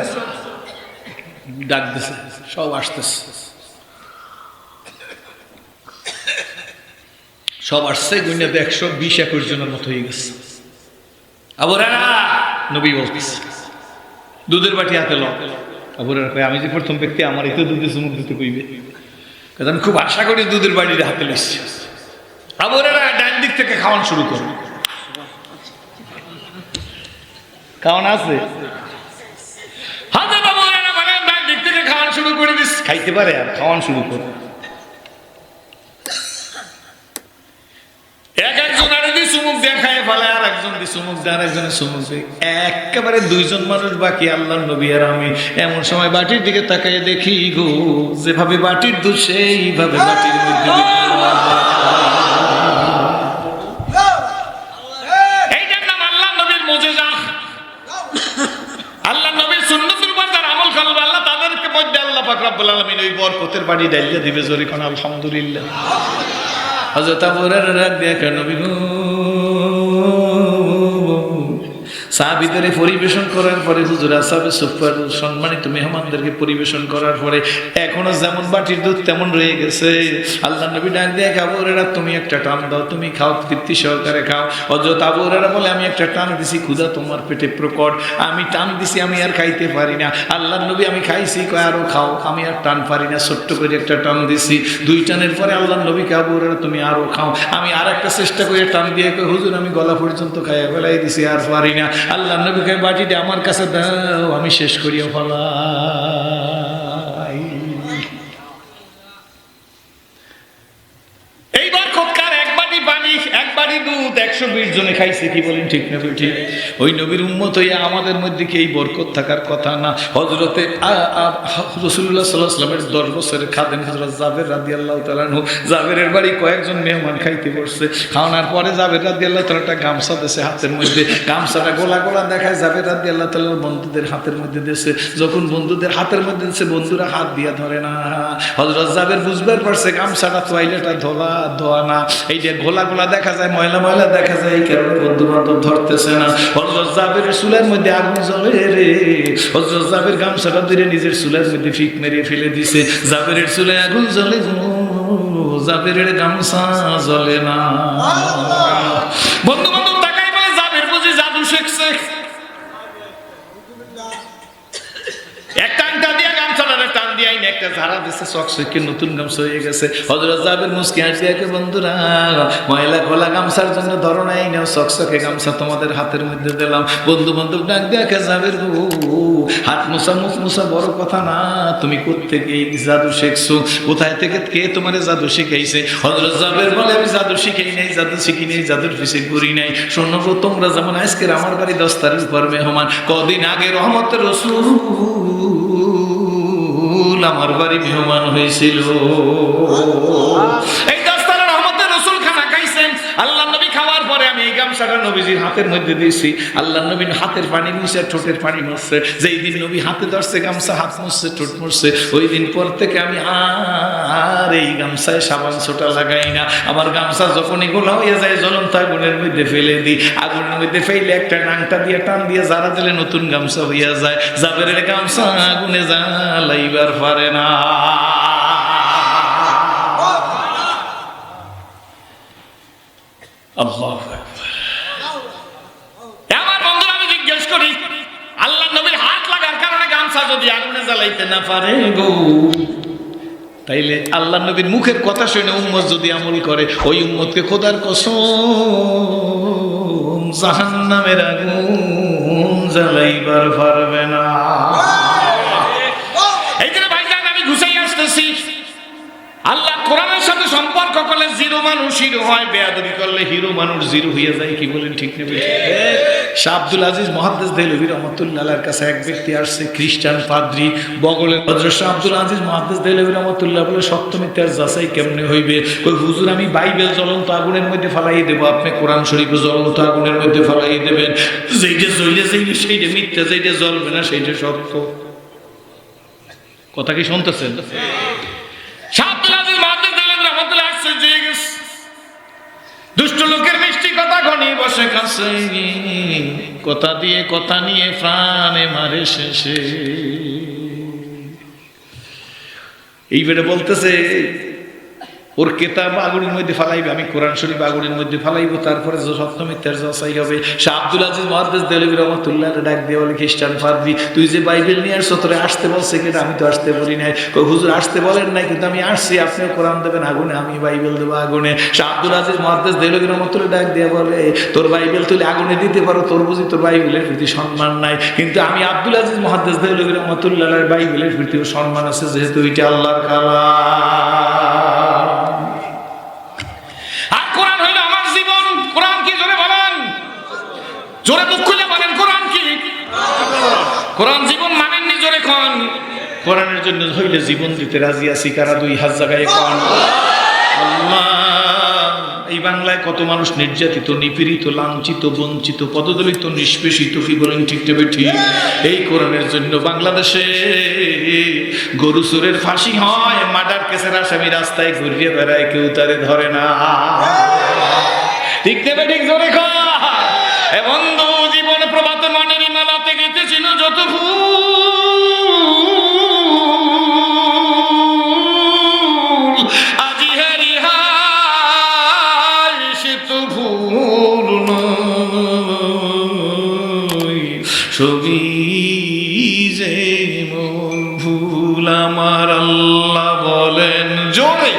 ডাক দিছে, সব আসতেছে, সব আসছে, গুণাতে 120-21 জনের মতো হয়ে গেছে। আবু হুরায়রা, নবী বলতেছে, দুধের বাটি হাতে ল। আবু হুরায়রা কয়, আমি যে প্রথম ব্যক্তি, আমার এতে দুধে চুমুক দিতে কইবে, আমি খুব আশা করি দুধের বাটির হাতে লইছি। আবু হুরায়রা ডান দিক থেকে খাওয়ান শুরু করে, খাওয়ান আছে, হযরত আবু হুরায়রা বলেন ডান দিক থেকে খাওয়ান শুরু করে দিস, খাইতে পারে আর খাওয়ান শুরু করে। একজন আরেকজন চুমুক দিয়ে খাইয়ে ফেলে, আর একজন দিয়ে চুমুক দিয়ে, আর একজনের চুমুক দিয়ে, একেবারে দুইজন মানুষ বাকি, আল্লাহর নবী আর আমি। এমন সময় বাটির দিকে তাকাইয়ে দেখি গো, যেভাবে বাটির দুধ সেইভাবে বাটির মধ্যে এইটার নাম আল্লাহর নবীর মুজিজা। আল্লাহর নবীর সুন্নতের উপর যারা আমল করবে, আল্লাহ তাদেরকে মধ্যে আল্লাহ পাক রব্বুল আলামিন ওই বরকতের বাড়ি ডাইলে দিবে। জোরে কোন আলহামদুলিল্লাহ। হযরত আবু হুরায়রা ডাক দিয়ে কয়, নবী গো, সাহাবীদের পরিবেশন করার পরে, হুজুর আসহাবে সুফফার সম্মানিত মেহমানদেরকে পরিবেশন করার পরে এখনো যেমন বাটির দুধ তেমন রয়ে গেছে। আল্লাহর নবী ডাক দিয়ে, আবু হুরায়রা তুমি একটা টান দাও, তুমি খাও, তৃপ্তি সহকারে খাও। হযরত আবু হুরায়রা বলে, আমি একটা টান দিছি, ক্ষুধা তোমার পেটে প্রকট, আমি টান দিছি, আমি আর খাইতে পারি না। আল্লাহর নবী, আমি খাইছি, কয় আরো খাও, আমি আর টান পারি না, ছোট্ট করে একটা টান দিছি। 2 টানের পরে আল্লাহর নবীকে, আবু হুরায়রা তুমি আরো খাও, আমি আর একটা চেষ্টা করে টান দিয়ে কই, হুজুর আমি গলা পর্যন্ত খাইয়া ফেলাই দিছি, আর পারি না। আল্লাহর নবী কয়, বাটিটা আমার কাছে দাও, আমি শেষ করিয়া ফেলাই। এই বরকতকার এক বাটি পানি, এক বাটি দুধ 120 জনে খাইছে। কি বলেন, ঠিক না ঠিক? ওই নবীর উম্মত হইয়া আমাদের মধ্যে কি এই বরকত থাকার কথা না? হযরতে রাসূলুল্লাহ সাল্লাল্লাহু আলাইহি ওয়াসাল্লামের 10 বছরের খাদেম হযরত জাবের রাদিয়াল্লাহু তাআলা আনহু, জাবেরের বাড়ি কয়েকজন মেহমান খাইতে বসছে। খাওয়ানোর পরে জাবের রাদিয়াল্লাহু তাআলা একটা গামছা দিয়েছে হাতের মধ্যে, গামছাটা গোলা গোলা দেখায়, জাবের রাদিয়াল্লাহু তাআলার বন্ধুদের হাতের মধ্যে দিয়েছে। যখন বন্ধুদের হাতের মধ্যে দিয়েছে, বন্ধুরা হাত দিয়া ধরে না। হযরত জাবের বুঝবার পারছে গামছাটা তোয়াইলেটা ধোয়া না, এই যে গোলা গোলা দেখা যায়, ময়লা ময়লা দেখা যায়, এই কারণে বন্ধু বান্ধব ধরতেছে না। হযরত জাবেরের চুলের মধ্যে আগুন জ্বলে রে। হযরত জাবের গামছাটা ধরে নিজের চুলের মধ্যে ফিক মেরে ফেলে দিছে। জাবেরের চুলে আগুন জ্বলে, জাবেরের গামছা জ্বলে না। বন্ধু বান্ধব তাকাই বলে, জাবের বুঝি জাদু শিখছে। একটা আংটা দিয়ে গামছাটা টান দিয়ে আইনে একটা ঝাড়া দিচ্ছে, চকচকে নতুন গামছা হয়ে গেছে। হযরত জাবের মুস্কি হাসিয়া কে, বন্ধুরা ময়লা খোলা গামছার জন্য ধরো নাই, নাও চকচকে গামছা তোমাদের হাতের মধ্যে দিলাম। বন্ধু বান্ধব ডাক দিয়ে কে, জাবের গো, হাত মোছা মুখ মোছা বড় কথা না, তুমি কোত্থেকে এই জাদু শিখছো, কোথায় থেকে কে তোমার জাদু শিখাইছে? হযরত জাবের বলে, আমি জাদু শিখাই নাই, জাদু শিখি নাই, জাদুর পিছে ঘুরি নাই। শোনো গো, তোমরা যেমন আজকের আমার বাড়ি 10 তারিখ পর মেহমান, কদিন আগে রহমতের রাসূল আমার বাড়ি মেহমান হয়েছিল। এই 10 তারিখ রহমতের রাসূল খানা খাইছেন। আল্লাহ নবী খাওয়ার পরে আমি এই গামছাটা নবীজির হাতের মধ্যে দিয়েছি। আল্লাহ নবীর হাতের পানি মুছে, ঠোঁটের পানি মুছছে। যেই দিন নবী হাতে ধরছে গামছা, হাত মুছছে, ঠোঁট মুছছে, ওই দিন পর থেকে আমি আর এই গামছায় সাবান ছোটা লাগাই না। আমার গামছা যখনই গোলা হয়ে যায়, জ্বলন্ত আগুনের মধ্যে ফেলে দিই। আগুনের মধ্যে ফেলে একটা নাংটা দিয়ে টান দিয়ে জারা দিলে নতুন গামছা হইয়া যায়। জাবেরের গামছা আগুনে জ্বালাইবার পারে না। আল্লাহু আকবার। আমার বন্ধুরা, আমি জিজ্ঞেস করি, আল্লাহ নবীর হাত লাগার কারণে গামছা যদি আগুনে জ্বালাইতে না পারে গো, তাইলে আল্লাহ নবীর মুখের কথা শুনে উম্মত যদি আমল করে, ওই উম্মতকে খোদার কসম জাহান্নামের আগুন জ্বালাইবার পারবে না। এইখানে ভাইজান আমি ঘুষাই আসতেছি, আল্লাহ কোরআনের সাথে সম্পর্ক করলে জিরো মানুষ হিরো হয়, বেয়াদবি করলে হিরো মানুষ জিরো হয়ে যায়। কি বলেন, ঠিক না? শাহ আব্দুল আজিজ মুহাদ্দিস দেহলভী রহমাতুল্লাহ আলাইহির কাছে এক ব্যক্তি আসছে, খ্রিস্টান পাদ্রী, বগলের হযরত শাহ আব্দুল আজিজ মুহাদ্দিস দেহলভী রহমাতুল্লাহ বলে সত্য মিথ্যার যাচাই কেমনে হইবে? কই হুজুর আমি বাইবেল জ্বলন্ত আগুনের মধ্যে ফালাই দেব, আপনি কোরআন শরীফ জ্বলন্ত আগুনের মধ্যে ফালাই দেবেন, যেইটা জ্বলে যাইবে সেইটা মিথ্যা, যেইটা জ্বলবে না সেইটা সত্য। কথা কি শুনতেছেন? শাহ আব্দুল আজিজ মুহাদ্দিস দেহলভী রাহমাতুল্লাহ আশ্চর্য হয়ে গেছে। দুষ্ট লোকের মিষ্টি কথা ঘনি বসে কাছে, কথা দিয়ে কথা নিয়ে প্রাণে মারে শেষে। এইবারে বলতেছে ওর কেতাব আগুনের মধ্যে ফালাইবে, আমি কোরআন শরীফ আগুনের মধ্যে ফালাইবো, তারপরে সত্য মিথ্যার যাচাই হবে। শাহ আব্দুল আজিজ মুহাদ্দিস দেহলভী রহমাতুল্লাহ ডাক দিয়ে বলে, খ্রিস্টান পাদ্রী তুই যে বাইবেল নিয়ে আসছো তোরে আসতে বলছে কিনা? আমি তো আসতে বলি নাই। কই হুজুর আসতে বলেন নাই, কিন্তু আমি আসছি, আপনিও কোরআন দেবেন আগুনে, আমি বাইবেল দেবো আগুনে। শাহ আব্দুল আজিজ মুহাদ্দিস দেহলভী রহমাতুল্লাহ ডাক দিয়ে বলে, তোর বাইবেল তুই আগুনে দিতে পারো, তোর বুঝি তোর বাইবেলের প্রতি সম্মান নাই, কিন্তু আমি আব্দুল আজিজ মুহাদ্দিস দেহলভী রহমাতুল্লাহ বাইবেলের প্রতিও সম্মান আছে, যেহেতু এটা আল্লাহর কালাম। আর কোরআন হইল আমার জীবন। কোরআন কি? জোরে বলেন, জোরে মুখ খুলে বলেন কোরআন কি? কোরআন জীবন মানেননি, জোরে কোন। কোরআনের জন্য হইলে জীবন দিতে রাজি আছি, কারা দুই হাত জায়গায় কোন আল্লাহ। এই বাংলায় কত মানুষ নির্যাতিত, নিপীড়িত, লাঞ্ছিত, বঞ্চিত, পদদলিত, নিষ্পেষিত, কি বলেন ঠিক তবে ঠিক? এই কোরআনের জন্য বাংলাদেশে গরু চোরের ফাঁসি হয়, মার্ডার কেসের আসামি রাস্তায় ঘুরিয়ে বেড়ায়, কেউ তারে ধরে না, ঠিক তবে ঠিক, জোরে কর। এ বন্ধু, জীবনে প্রভাত মনের মালাতে গেতেছিল যত ফুল, আজি হারি হায় সে তো ভুল নয়, ছবি যে মোর ভুল। আমার আল্লাহ বলেন জোরে,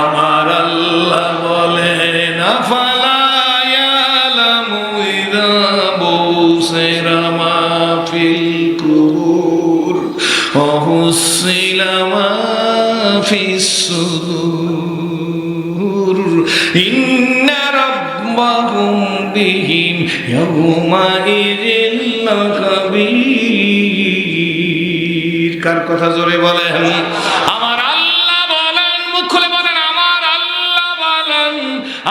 আমার আল্লাহ বলেন আফালা ইয়ালামু ইযা বুসিরা মা ফিল কুবুর ওয়া হুসিলা মা ফিস সুদুর ইন্না রাব্বাহুম বিহিম ইয়াউমা ইযিল লাখাবীর। কার কথা জোরে বলেন? আমার আল্লাহ বলেন, মুখ খুলে বলেন, আমার আল্লাহ বলেন,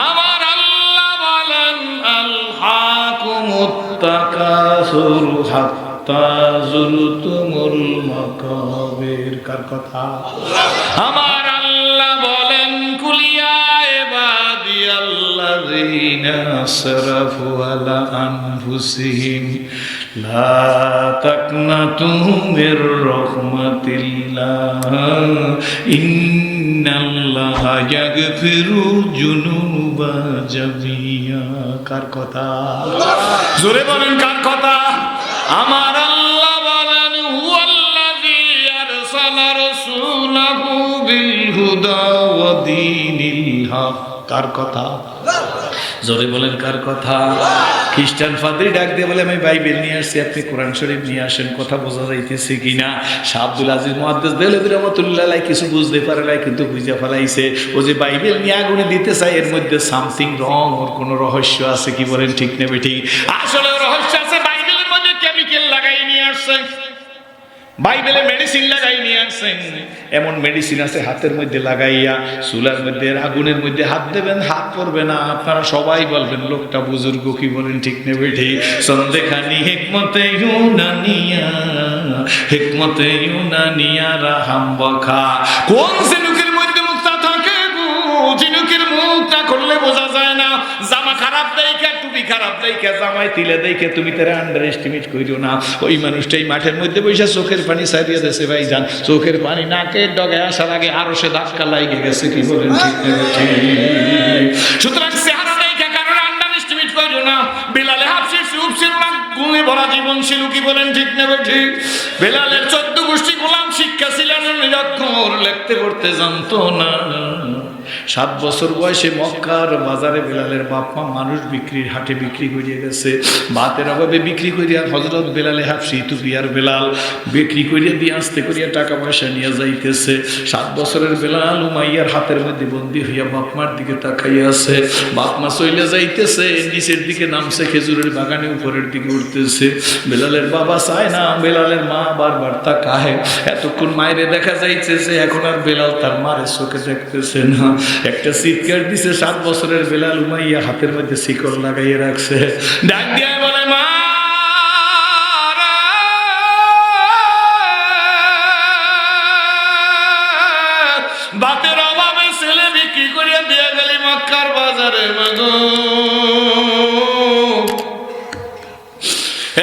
আমার আল্লাহ বলেন, আলহাকুমুত তাকাসুর হাত্তা যুরতুমুল মাকাবির। কার কথা? আমার আল্লাহ বলেন, কুলিয়া ইবাদিয়াল্লাযীনা আসরাফু আলা আনফুসিহিম লা তাকনাতু মির রাহমাতিল্লাহ ইন্নাল্লাহা ইয়াগফিরু যুনুবা জামিয়া। কার কথা? জোরে বলেন, কার কথা? আমার আল্লাহ বলেন, হুয়াল্লাযী আরসালা রাসূলাহু বিল হুদা ওয়া দীনিল হক। কার কথা? জোরে বলেন, কার কথা? খ্রিস্টান পাদ্রী ডাক দিয়ে বলে, আমি বাইবেল নিয়ে আসছি, আপনি কোরআন শরীফ নিয়ে আসেন। কথা বোঝা যাইতেছে কিনা? শাহ আব্দুল আজিজ মুহাদ্দিস দেহলভী রাহমাতুল্লাহ আলাইহি কিছু বুঝতে পারে না, কিন্তু বুঝে ফেলাইছে ও যে বাইবেল নিয়ে আগুনে দিতে চায়, এর মধ্যে সামথিং রং, ওর কোনো রহস্য আছে, কি বলেন ঠিক নেবে ঠিক? আসলে রহস্য আছে, বাইবেলের মধ্যে কেমিক্যাল লাগাই নিয়ে আসছে, বাইবেলে মেডিসিন লাগাই নিয়ে আসছেন। এমন মেডিসিন আছে হাতের মধ্যে লাগাইয়া চুলার মধ্যে আগুনের মধ্যে হাত দেবেন, হাত পড়বে না। আপনারা সবাই বলবেন লোকটা বুজুর্গ, কি বলেন ঠিক নেবে ঠিক? সন্দেখানি হিকমতে ইউনানিয়া, হিকমতে ইউনানিয়া রাহাম বখা। কোন ঝিনুকের মধ্যে মুক্তা থাকে গো? ঝিনুকের মুক্তা করলে বোঝা যায় না। জামা খারাপ দেখে, টুপি খারাপ দেখে, জামাই তিলে দেখে তুমি তারা আন্ডার এস্টিমেট করিও না। ওই মানুষটাই মাঠের মধ্যে বসে চোখের পানি সারিয়ে দিয়েছে ভাই যান, চোখের পানি নাকের ডগে আসার আগে আরো সে ধাক্কা লাগে গেছে, কি বলেন ঠিক নেবে ঠিক? সুতরাং চেহারা দেখে কারোর আন্ডার এস্টিমেট করিও না। বেলালে হাফসি চুপ ছিল না, গুণে ভরা জীবন ছিল, কি বলেন ঠিক নেবে ঠিক? বেলালের 14 গোষ্ঠী গোলাম শিক্ষা ছিলেন, নিরক্ষর লিখতে পড়তে জানতো না। 7 বছর বয়সে মক্কার বাজারে বেলালের বাপ মা মানুষ বিক্রির হাটে বিক্রি করিয়া গেছে, ভাতের অভাবে বিক্রি করিয়া হযরত বেলালে হাফসি ইথিওপিয়ার বেলাল বিক্রি করিয়া দিয়ে আস্তে করিয়া টাকা পয়সা নিয়ে যাইতেছে। 7 বছরের বেলাল উমাইয়ার হাতের মধ্যে বন্দী হইয়া বাপ মার দিকে তাকাইয়া আছে। বাপ মা চইলে যাইতেছে, নিচের দিকে নামছে, খেজুরের বাগানে উপরের দিকে উঠতেছে। বেলালের বাবা চায় না, বেলালের মা বারবার তাকায়। এতক্ষণ মায়েরে দেখা যাইছে যে এখন আর বেলাল তার মায়ের চোখে দেখতেছে না। একটা চিৎকার দিছে, 7 বছরের বেলাল উমাইয়া হাতের মধ্যে শিকল লাগাইয়ে রাখছে। ডাক দিয়ে বলে, মা বাতের অভাবে ছেলে বিক্রি করিয়া দিয়ে গেলি মক্কার বাজারে, মাগো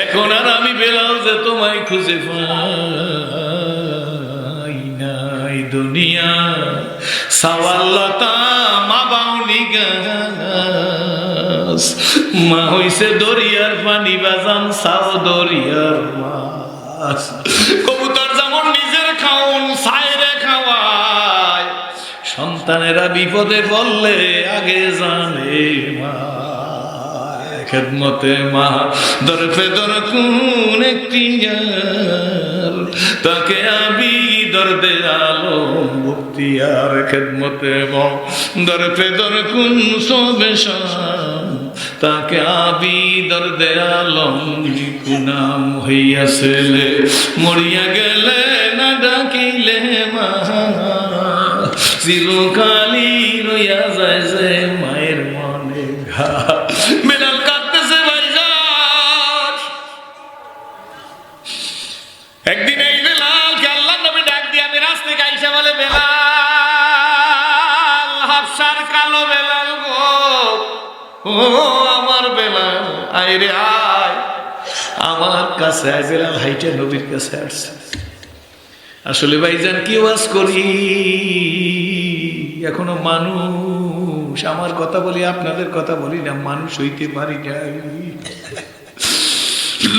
এখন আর আমি বেলাল যে তোমায় খুঁজে পাই নাই দুনিয়া সাওয়াল্লাতা মা বাউনি গাছ, মা হইছে দরিয়ার পানি বাজান সাও দরিয়ার মাছ। কবুতর যেমন নিজের খাওন সাইরে খাওয়ায়, সন্তানেরা বিপদে পড়লে আগে জানে মা। খেদমতে মা দরফে দর কোন একটি যার, তাকে আবি দরদে আলো মুক্তিয়ার। খেদমতে মা দরফে দর কোন সবে শাম, তাকে আবি দরদে আলম কুনাম হইয়াছেলে। মরিয়া গেলে না ডাকিলে মা, চিরকালি রইয়া যায় যে মায়ের মনে ঘা। বেলাল কাঁদতেছে ভাইজান। একদিন এই বেলালকে আল্লাহর নবী ডাক দিয়ে আমি রাস্তায় গাইসা বলে, বেলাল হাফসার কালো বেলাল গো, ও আমার বেলাল আয় রে আয় আমার কাছে আয়। বেলাল হাইটা নবীর কাছে আসছে। আসলে ভাইজান কি ওয়াজ করি, এখনো মানুষ, আমার কথা বলি আপনাদের কথা বলি না, মানুষ হইতে পারি নাই।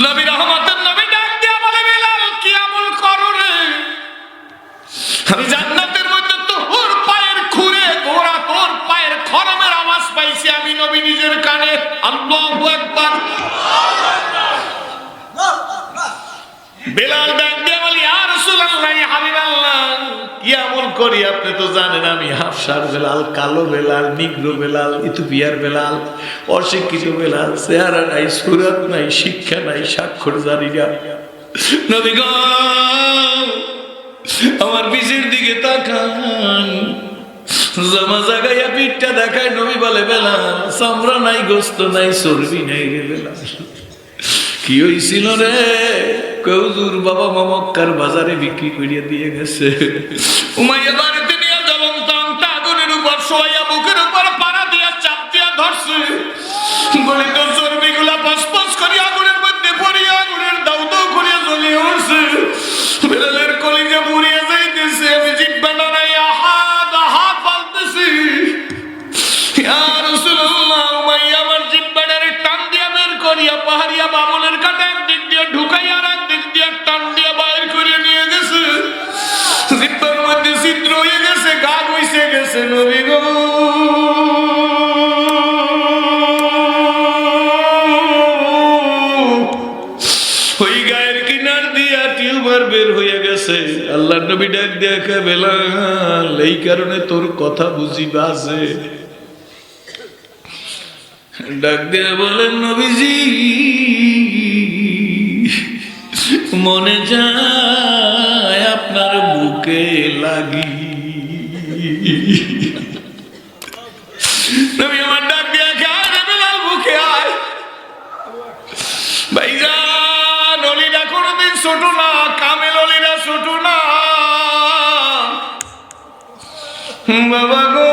নবী রহমতের নবী ডাক দিয়া বলে, বেলাল কি আমল করো রে, আমি জান্নাতের মধ্যে তোর পায়ের খুরে গোড়া তোর পায়ের খরমের আওয়াজ পাইছি আমি নবী নিজের কানে। আল্লাহু আকবার। বেলাল ডাক দিয়া বলি, ইয়া রাসূলুল্লাহ ইয়া হাবিবাল্লাহ কি আমল করি আপনি তো জানেন আমি হাফসার বেলাল, কালো বেলাল, নিগ্রো বেলাল, ইথিওপিয়ার বেলাল, অশিক্ষিত বেলাল, চেহারা নাই, সুরাত নাই, শিক্ষা নাই, স্বাক্ষর জানি না। নবী গো আমার পিছের দিকে তাকান। জামা জাগাইয়া পিঠটা দেখায়। নবী বলে, বেলাল চামড়া নাই, গোস্ত নাই, চর্বি নাই রে বেলাল, কি হইছিল রে? কৌজুর বাবা মা মক্কার বাজারে বিক্রি করিয়া দিয়ে গেছে। উমাইয়া বাড়িতে নিয়ে জ্বলন্ত আগুনের উপর শোয়া বুকের উপর পাড়া দিয়া চাপ দিয়া ধরছে। গলিত চর্বিগুলা পসপস করে আগুনের মধ্যে পড়িয়া আগুনের দাউ দাউ করিয়া জ্বলিয়ে উঠছে। বেলালের কলিজা পুড়িয়া যাইতেছে। আমি জিহ্বা নাড়াই আহাদ আহাদ বলতেছি, ইয়া রাসূলুল্লাহ উমাইয়া আমার জিহ্বাটারে টান দিয়া বের করিয়া পাহাড়িয়া বাবুলের কাছে একদিক দিয়ে ঢুকাইয়া আর একদিক দিয়ে টান দিয়া বাইর করে নিয়ে গেছে। জিহ্বার মধ্যে ছিদ্র হয়ে গেছে, গা বইসে গেছে। নবী গো ওই গায়ের কিনার দিয়া টিউবার বের হয়ে গেছে। আল্লাহর নবী ডাক দেখা, বেলাল এই কারণে তোর কথা বুঝি বাজে। ডাক দিয়ে বলেন, নবীজি মনে যায় আপনার বুকে লাগি। নবী আমার ডাক দিয়ে আয় রে বেলাল বুকে আয়। ভাইজান অলিরা কোনোদিন ছোট না, কামেল অলিরা ছোট না। বাবা গো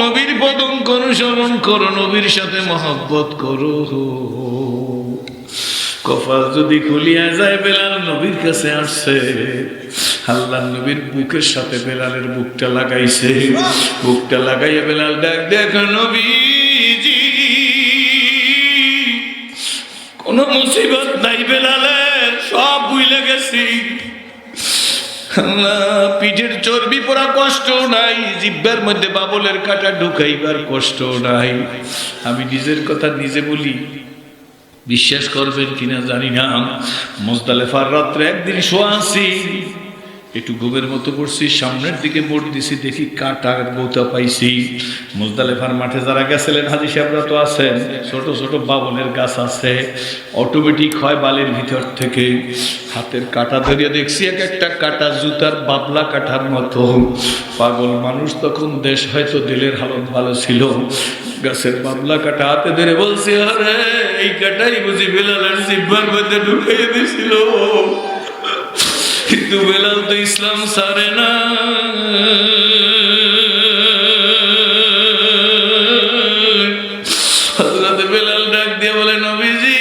নবীর পদঙ্ক অনুসরণ করো, নবীর সাথে মহব্বত করো। কপাল যদি খুলিয়া যায়, বেলাল নবীর কাছে আসছে। আল্লাহর নবীর বুকের সাথে বেলালের বুকটা লাগাইছে। বুকটা লাগাইয়া বেলাল ডাক দেখো, নবীজি কোন মুসিবত নাই বেলালের, সব ভুলে গেছি। আল্লাহ, পিঠের চর্বি পড়া কষ্ট নাই, জিহ্বার মধ্যে বাবলের কাঁটা ঢুকাইবার কষ্ট নাই। আমি নিজের কথা নিজে বলি, বিশ্বাস করবেন কিনা জানি না, মুজদালিফার রাত্রে একদিন শোয়া আছি, একটু ঘুমের মতো করছি, সামনের দিকে মোড় দিছি, দেখি কাঁটার গোতা পাইছি। মুজদালিফার মাঠে যারা গেছিলেন হাজী সাহেবরা তো আছেন, ছোট ছোট বাবলের গাছ আছে, অটোমেটিক হয় বালির ভিতর থেকে। হাতের কাঁটা ধরিয়ে দেখছি এক একটা কাঁটা জুতার বাবলা কাঁটার মতো। পাগল মানুষ তখন, দেশ হয়তো দিলের হালত ভালো ছিল, গাছের বাবলা কাঁটা হাতে ধরে বলছি, আরে এই কাঁটাই বুঝি বেলালের জিহ্বার মধ্যে ঢুকিয়ে দিছিল। কিন্তু বেলাল তো ইসলাম ছাড়ে না। হযরত বেলাল ডাক দিয়ে বলে, নবীজি,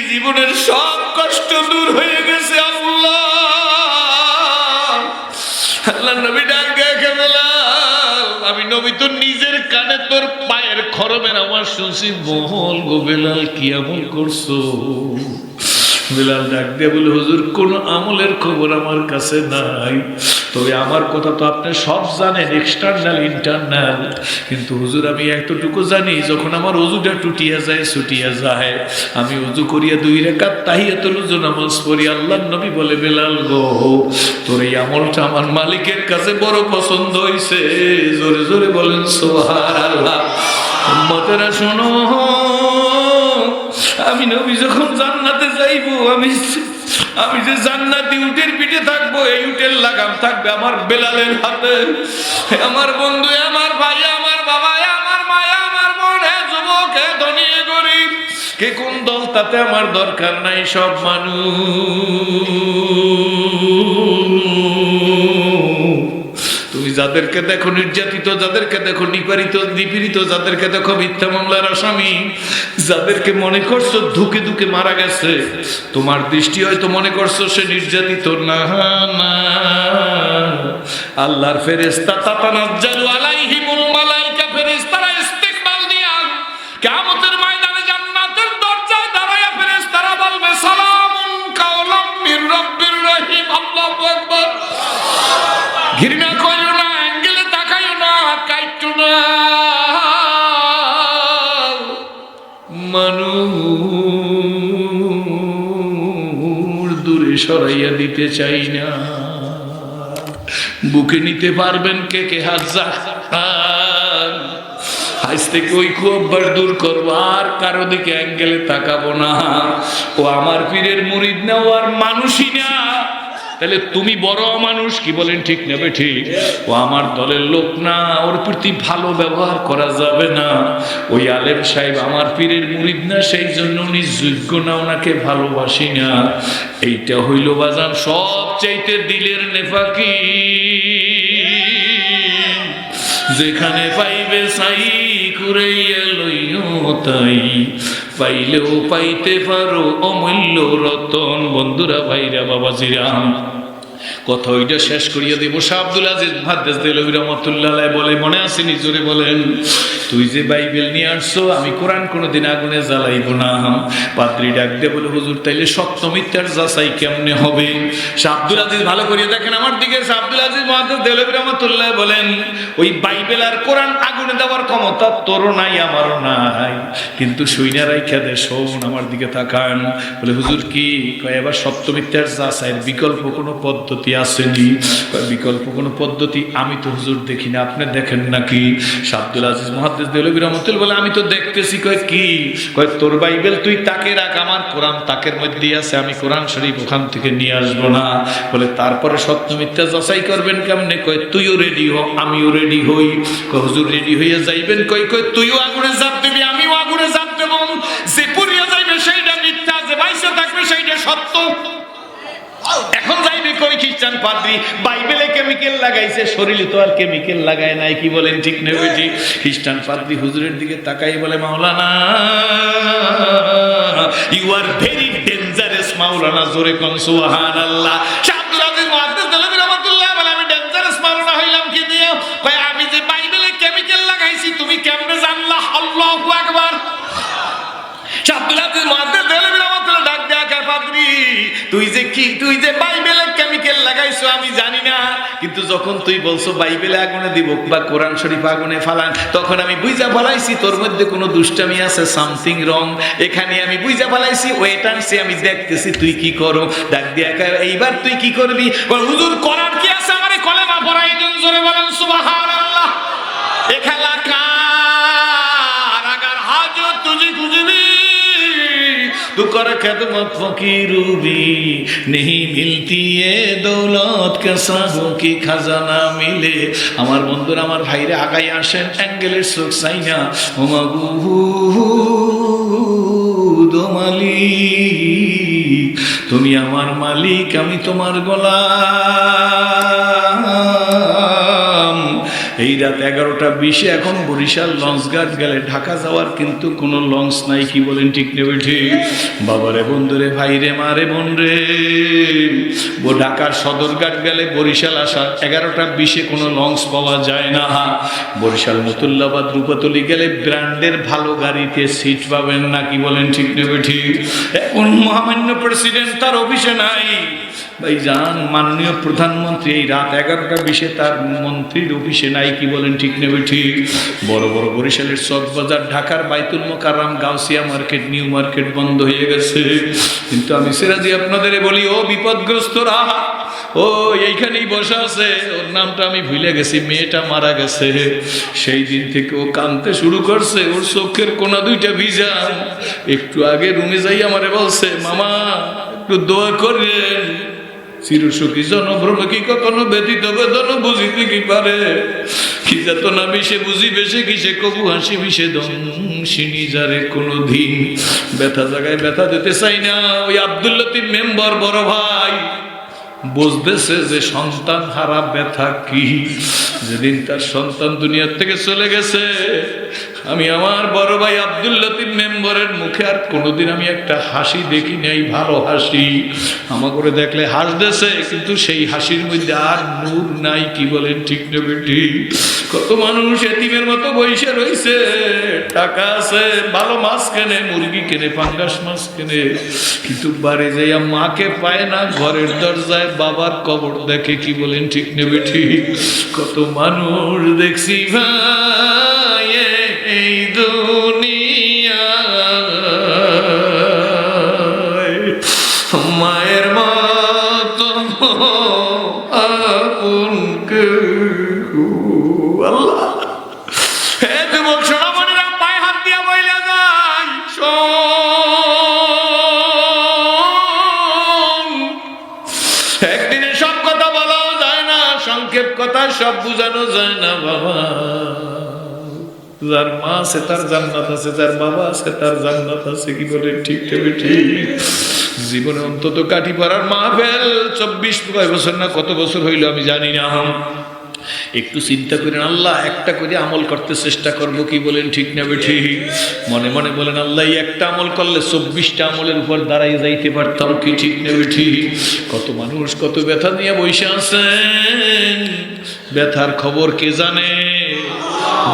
জীবনের সব কষ্ট দূর হয়ে গেছে। আল্লাহ নবী ডাক দিয়ে, বেলাল, আমি নবী তো নিজের কানে তোর পায়ের খরমের আওয়াজ শুনছি। বল গো বেলাল, কি আমল করছো? বেলাল ডাক দিয়ে বলে, হুজুর, কোন আমলের খবর আমার কাছে নাই, তবে আমার কথা তো আপনি সব জানেন, এক্সটার্নাল ইন্টারনাল। কিন্তু হুজুর, আমি এতটুকু জানি, যখন আমার ওযুটা টুটিয়া যায়, ছুটিয়া যায়, আমি ওযু করিয়া 2 রাকাত তাহিয়াতুল ওযু নামাজ পড়ি। আল্লাহর নবী বলে, বেলাল গো, তোর এই আমলটা আমার মালিকের কাছে বড় পছন্দ হইছে। জোরে জোরে বলেন সুবহানাল্লাহ। উম্মতেরা শোনো, আমি নবী যখন জান্নাতে যাইবো, আমি যে জান্নাতি উটের পিঠে থাকবো, এই উটের লাগাম থাকবে আমার বেলালের হাতে। আমার বন্ধু, আমার ভাই, আমার বাবা, আমার মায়া, আমার বোন, যুবক, ধনী, গরিব, কে কোন দল তাতে আমার দরকার নাই। সব মানুষ, তুমি যাদেরকে দেখো নির্যাতিত, যাদেরকে দেখো নিপীড়িত, যাদেরকে দেখো মিথ্যা মামলার আসামি, যাদেরকে মনে করছো ধুকে ধুকে মারা গেছে, তোমার দৃষ্টি হয়তো মনে করছো সে নির্যাতিত। না না, আল্লাহর ফেরেশতা তাতানাজ্জালু আলাইহিমুল মালাইকা, ফেরেশতারা ইস্তিকবাল দিয়া কিয়ামতের ময়দানে জান্নাতের দরজায় দাঁড়ায়া ফেরেশতারা বলবে, সালামুন কাওলাম মির রাব্বির রহিম। আল্লাহু আকবার। ঘৃণা করিও না, অ্যাঙ্গেলে তাকাইও না, কাইট্টু না। মানুষ দূরে সরাইয়া দিতে চাই না। বুকে নিতে পারবেন কে কে? হাত যান। আজ থেকে ওই খুববার দূর করবো, আর কারো দিকে অ্যাঙ্গেলে তাকাবো না। ও আমার পীরের মুরিদ না, ও আর মানুষই না। তাহলে তুমি বড় মানুষ, কি বলেন ঠিক নেবে? ঠিক। ও আমার দলের লোক না, ওর প্রতি ভালো ব্যবহার করা যাবে না। ওই আলেম সাহেব আমার পীরের মুরিদ না, সেই জন্য উনি যোগ্য না, ওনাকে ভালোবাসি না। এইটা হইল বাজান সবচাইতে দিলের নেফাকি। যেখানে পাইবে সাই কুরাইয়া লইও তাই, পাইলেও পাইতে পারো অমূল্য রতন। বন্ধুরা, ভাইরা, বাবাজিরা, কথা ওইটা শেষ করিয়া দেব। শাহ আব্দুল আজিজ মুহাদ্দিস দেহলভী রাহমাতুল্লাহ আলাইহি বলে, মনে আছে নিজরে বলেন, তুই যে বাইবেল নিয়ে আসছো, আমি কোরআন কোনোদিন আগুনে জ্বালাইব না। পাদ্রী ডাক দিয়ে বলে, হুজুর, তাইলে সত্য মিথ্যার যাচাই কেমনে হবে? শাহ আব্দুল আজিজ ভালো করিয়া দেখেন আমার দিকে। শাহ আব্দুল আজিজ মুহাদ্দিস দেহলভী রাহমাতুল্লাহ বলেন, ওই বাইবেল আর কোরআন আগুনে দেওয়ার ক্ষমতা তোরও নাই, আমারও নাই, কিন্তু সৈন্য রাইখা দে, শোন, আমার দিকে তাকান। বলে, হুজুর কি কয়? এবার সত্য মিথ্যার যাচাইয়ের বিকল্প কোনো পদ্ধতি আসেনি? বিকল্প কোনো পদ্ধতি আমি তো হুজুর দেখি না, আপনি দেখেন নাকি? শাহ আব্দুল আজিজ মুহাদ্দিস দেহলভী রাহমাতুল্লাহ বলে, আমি তো দেখতেছি। কয় কি? কয়, তোর বাইবেল তুই তাকে রাখ, আমার কোরআন তাকের মধ্যেই আছে, আমি কোরআন শরীফ ওখান থেকে নিয়ে আসবো না। বলে, তারপরে সত্য মিথ্যা যাচাই করবেন কেমনে? কয়, তুইও রেডি হ, আমিও রেডি হই। কয়, হুজুর রেডি হইয়া যাইবেন? কয়, তুইও আগুনে ঝাঁপ দিবি, আমিও আগুনে ঝাঁপ দেব। যে পুড়িয়া যাইবে সেইটা মিথ্যা, যে বাইসে থাকবে সেইটা সত্য। এখন যাইবে কই খ্রিস্টান পাদ্রী, বাইবেলে কেমিক্যাল লাগাইছে, শরীরে তো আর কেমিক্যাল লাগায় নাই। কি বলেন ঠিক না বেটি? খ্রিস্টান পাদ্রী হুজুরের দিকে তাকাই বলে, মাওলানা, ইউ আর ভেরি ডেঞ্জারাস মাওলানা। জোরে কোন সুবহানাল্লাহ। শাহ আব্দুল আজিজ মুহাদ্দিস দেহলভী রাহমাতুল্লাহ বলে, আমি ডেঞ্জারাস মাওলানা হইলাম কি দিয়ে? কয়, আমি যে বাইবেলে কেমিক্যাল লাগাইছি তুমি কেমনে জানলা? আল্লাহু আকবার। শাহ আব্দুল আজিজ মুহাদ্দিস দেহলভী রাহমাতুল্লাহ ডাক দেয়া, কে পাদ্রী, তুই যে বাইবেলে কেমিক্যাল লাগাইছ, কিন্তু যখন তুই বলছো বাইবেলে আগুনে দিব বা কোরআন শরীফ আগুনে ফালান, তখন আমি বুঝা ফেলাইছি তোর মধ্যে কোনো দুষ্টামি আছে, সামথিং রং। এখানে আমি বুঝা ফেলাইছি, ওয়েট অ্যান্ড সি, আমি দেখতেছি তুই কি করো। ডাক দিয়া এইবার তুই কি করবি? হুজুর করার কি আছে, আমারে কলেমা পড়াই দিন, জোরে বলেন সুবহানাল্লাহ। এ খেলা কার, আগার হাজত তুঝে খুঁজবি तू कर खिदमत फकीरू भी नहीं मिलती है दौलत के सागों की खजाना मिले। আমার বন্ধুরা, আমার ভাইরে আগাই আসেন, অ্যাঙ্গেলের চোখ চাই না। দো মালিক, তুমি আমার মালিক, আমি তোমার গোলাম। এই রাত 11:20 এখন বরিশাল লঞ্চঘাট গেলে ঢাকা যাওয়ার কিন্তু কোনো লঞ্চ নাই, কি বলেন ঠিক নেবে ঠিক? বাবারে বন্ধুরে, ভাইরে মারে বোন রে, ঢাকার সদরঘাট গেলে বরিশাল আসা 11:20 কোনো লঞ্চ পাওয়া যায় না। বরিশাল মতুল্লাবাদ রূপাতলি গেলে ব্র্যান্ডের ভালো গাড়িতে সিট পাবেন না, কি বলেন ঠিক নেবে ঠিক? এখন মহামান্য প্রেসিডেন্ট তার অফিসে নাই ভাই যান, মাননীয় প্রধানমন্ত্রী এই রাত 11:20 তার মন্ত্রীর অফিসে নাই, কি বলেন ঠিক নেবে ঠিক? বড় বড় বরিশালের চকবাজার, ঢাকার Baitul Mukarram, Gausia market, new market বন্ধ হয়ে গেছে। কিন্তু আমি সিরাজি আপনাদের বলি, ও বিপদগ্রস্তরা, ও এইখানেই বসা আছে, ওর নামটা আমি ভুলে গেছি, মেয়েটা মারা গেছে। সেই দিন থেকে ও কাঁদতে শুরু করছে, ওর চোখের কোনা দুইটা ভিজা। একটু আগে রুমে যাই আমারে বলছে, মামা একটু দোয়া করেন, চিরসুখী জনভ্রম কি কখনো ব্যতীত বেদন বুঝিতে কি পারে, কি যাত না বিষে বুঝিবে সে কিসে কবু হাসি বিষে দংশিনী যারে কোনো দিন। ব্যথা জায়গায় ব্যথা দিতে চাই না। ওই আব্দুল লতিফ মেম্বার বড় ভাই বুঝতেছে যে সন্তান হারা ব্যথা কি। যেদিন তার সন্তান দুনিয়ার থেকে চলে গেছে, আমি আমার বড় ভাই আব্দুল লতিফ মেম্বারের মুখে আর কোনোদিন আমি একটা হাসি দেখি নাই, ভালো হাসি। আমা করে দেখলে হাসতেছে, কিন্তু সেই হাসির মধ্যে আর নূর নাই, কি বলেন ঠিক নেবে ঠিক? কত মানুষ এতিমের মতো বইসে রয়েছে, টাকা আছে, ভালো মাছ কেনে, মুরগি কেনে, পাঙ্গাস মাছ কেনে, কিন্তু বাড়ি যাইয়া মাকে পায় না, ঘরের দরজায় বাবার কবর দেখে, কি বলেন ঠিক নেবে ঠিক? কত মানুষ দেখছি ভাই এই দুনিয়ায়, মায়ের মতো আপন কেউ। আল্লাহ, হে যুবক সোনামণিরা, পায়ে হাত দিয়া বইলা যায়, একদিনে সব কথা বলাও যায় না, সংক্ষেপ কথা সব বুঝানো যায় না বাবা। যার মা আছে তার জান্নাত আছে, যার বাবা আছে তার জান্নাত আছে, কি বলে ঠিক তবে ঠিক? জীবনে অন্তত কাঠি পাড়ার মাহফিল 24 বছর না কত বছর হইল আমি জানি না। একটু চিন্তা করেন, আল্লাহ একটা করে আমল করতে চেষ্টা করব, কি বলেন ঠিক না ঠিক? মনে মনে বলেন, আল্লাহ একটা আমল করলে 24টা আমলের উপর দাঁড়াই যাইতে পারতাম, কি ঠিক না ঠিক? কত মানুষ কত ব্যথা নিয়ে বসে আছেন, ব্যথার খবর কে জানে?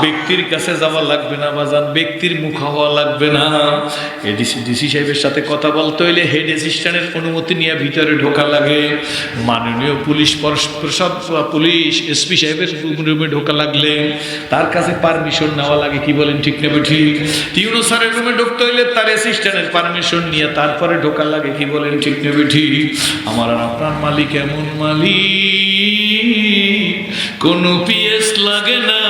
ব্যক্তির কাছে যাওয়া লাগবে না বাজান, ব্যক্তির মুখ হওয়া লাগবে না। ডিসি সাহেবের সাথে কথা বলতে হইলে হেড অ্যাসিস্ট্যান্টের অনুমতি নিয়ে ভিতরে ঢোকা লাগে। মাননীয় পুলিশ পুলিশ এসপি সাহেবের রুমে ঢোকা লাগলে তার কাছে পারমিশন নেওয়া লাগে, কি বলেন ঠিক নেবে ঠিক? টিউনো স্যারের রুমে ঢুকতে হইলে তার অ্যাসিস্ট্যান্টের পারমিশন নিয়ে তারপরে ঢোকা লাগে, কি বলেন ঠিক নেবে ঠিক? আমার আর আপনার মালিক এমন মালিক, কোনো পিএস লাগে না,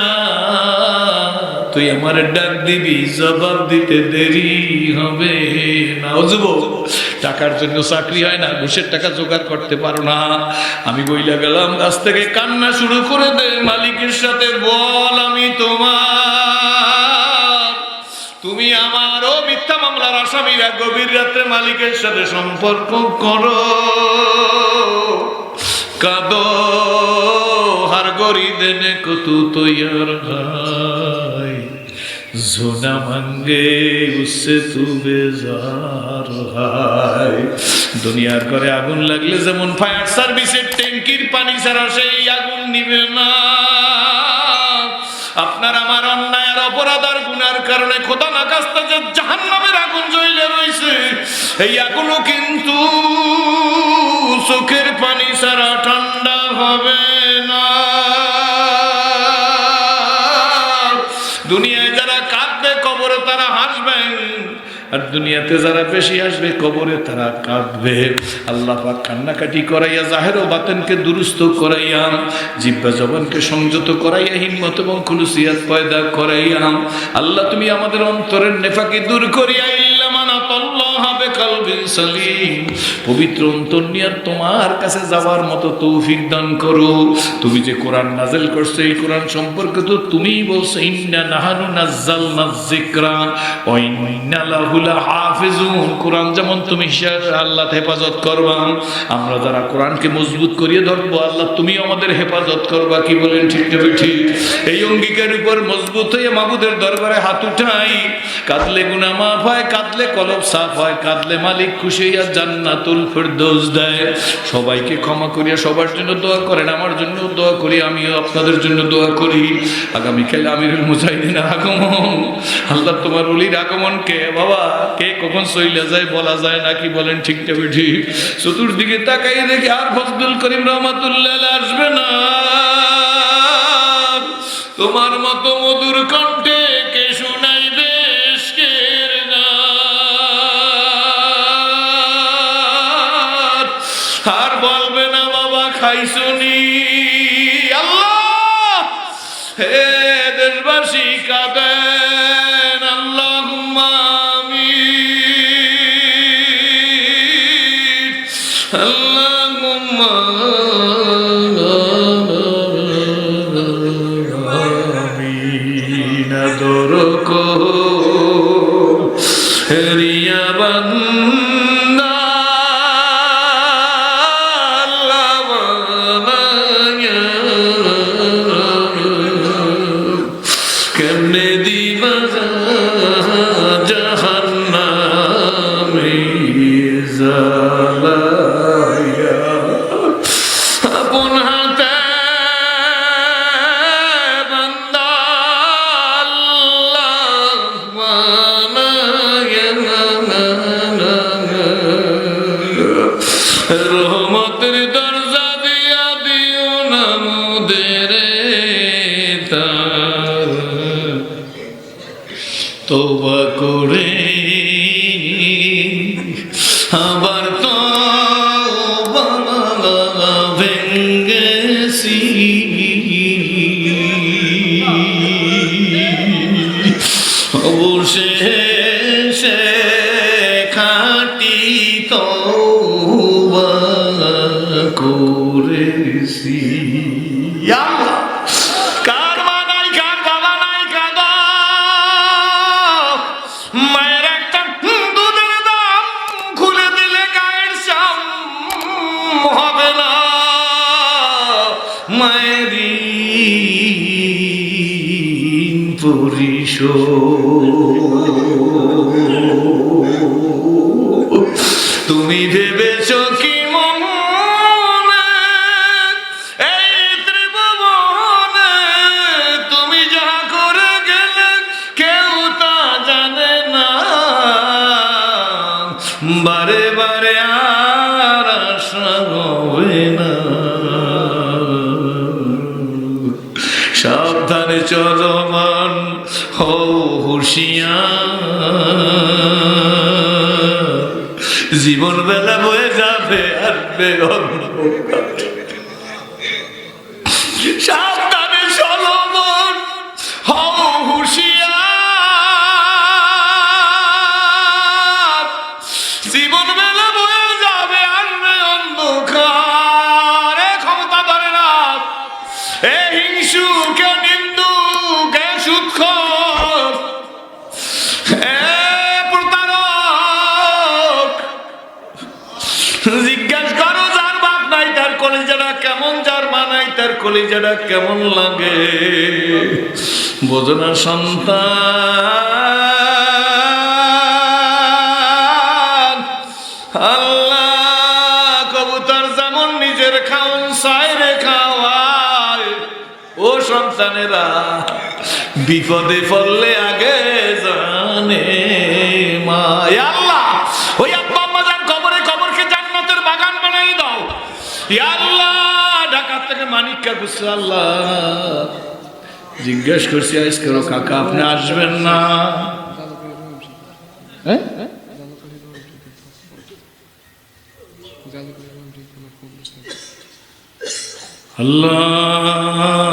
তুই আমার ডাক দিবি, জবাব দিতে দেরি হবে না। ও যুবক, টাকার জন্য চাকরি হয় না, ঘুষের টাকা জোগাড় করতে পারো না, আমি বইলা গেলাম, কাছ থেকে কান্না শুরু করে দে, মালিকের সাথে বল আমি তোমার, তুমি আমার। ও মিথ্যা মামলার আসামিরা, গভীর রাত্রে মালিকের সাথে সম্পর্ক করো, কাঁদো, হার গরি দেনে কতু তৈয়ার ভাই, জোনা মাঙ্গে উসে তু বেজার হায়। দুনিয়ার ঘরে আগুন লাগলে যেমন ফায়ার সার্ভিসের ট্যাঙ্কির পানি ছাড়া সেই আগুন নিবে না, আপনার আমার অন্যায় আর অপরাধ আর গুনার কারণে খোদা না কাস্তে যে জাহান্নামের আগুন জ্বলে রয়েছে, এই আগুনও কিন্তু চোখের পানি ছাড়া ঠান্ডা হবে না। আর দুনিয়াতে যারা বেশি আসবে কবরে তারা কাঁদবে। আল্লাহ পাক কান্নাকাটি করাইয়া জাহের ও বাতেনকে দুরুস্ত করাইয়া জিহ্বা জবানকে সংযত করাইয়া হিম্মত এবং খুলুসিয়াত পয়দা করাইয়া আল্লাহ তুমি আমাদের অন্তরের নেফাকি দূর করিয়া পবিত্র অন্তর নিয়ে তোমার কাছে যাওয়ার মতো তৌফিক দান করো। তুমি যে কোরআন নাযিল করছো এই কোরআন সম্পর্কে তো তুমিই বলছো ইন্না নাহনু নাযালনা যিকরা ওয়া ইন্না লাহু লাহাফিজুন। কোরআন যেমন তুমি আল্লাহ হেফাজত করবা, আমরা যারা কোরআনকে মজবুত করিয়ে ধরবো আল্লাহ তুমি আমাদের হেফাজত করবা। কি বলেন ঠিক না ঠিক? এই অঙ্গীকারের উপর মজবুত হয়ে মাবুদের দরবারে হাত উঠাই। কাঁদলে গুনাহ মাফ হয়, কাঁদলে কলব সাফ হয়, কাঁদলে মালিক খুশি হইয়া জান্নাতুল ফিরদৌস দেয়। সবাইকে ক্ষমা করিয়া সবার জন্য দোয়া করেন, আমার জন্য দোয়া করি, আমিও আপনাদের জন্য দোয়া করি। আগামীকাল আমিরুল মুজাহিদিনের আগমন, আল্লাহ তোমার ওলির আগমন কে বাবা, কে কখন চইলা যায় বলা যায় না। কি বলেন ঠিক না ঠিক? চতুর্দিকে তাকাই দেখি আর ফজলুল করিম রহমাতুল্লাহ আসবে না। তোমার মতো মধুর কণ্ঠে কে শুনাইবে ইশকের গান, আর বলবে না বাবা খাইছুনি। আল্লাহ হে দেশবাসী কাঁদেন, আল্লাহুম্মা আমিন, আল্লাহুম্মা আমিন। দরকো রিয়া বান্দা আল্লাহ বানায়া কেমনে দিবা জাহান্নামে জ্বালায়া আপন হাতে বান্দা আল্লাহ বানায়া রহমতের দরজা দিয়া দিও না মোদের তার তওবা করে আবার তওবা ভেঙ্গেছি অবশেষে খাঁটি তওবা করেছি। আল্লাহ কার মা নাই, কার বাবা নাই, কাঁদো মায়ের একটা দুধের দাম খুলে দিলে গায়ের চাম হবে না। মায়ের ঋণ পরিশোধ তুমি ভেবেছো কি মনে এই ত্রিভুবনে তুমি যা করে গেলে কেউ তা জানে না। বারে বারে আর আশা হবে না। সাবধানে চলো মান হও হুঁশিয়ার, জীবন বেলা বয়ে যাবে আসবে অন্ধকার। সাবধানে চলো মন হও হুঁশিয়ার, জীবন বেলা বয়ে যাবে আসবে অন্ধকার। এ ক্ষমতা ধরে না, এ হিংসু কে নিন্দু কে সুদখোর, জিজ্ঞাসা করো যার বাপ নাই তার কলিজাটা কেমন, যার মা নাই তার কলিজাটা কেমন লাগে। বোঝো না সন্তান, আল্লাহ কবুতর যেমন নিজের খাওন সাইরে খাওয়ায়, ও সন্তানেরা বিপদে পড়লে আগে জানে মা। আল্লাহ ওই আব্বা আম্মা যান কবরে, কবরকে জান্নাতের বাগান বানাই দাও। আল্লাহ ঢাকা থেকে মানিক্কা গুছে আল্লাহ জিজ্ঞেস করছি আজকে কাকা আপনি আসবেন না? আল্লাহ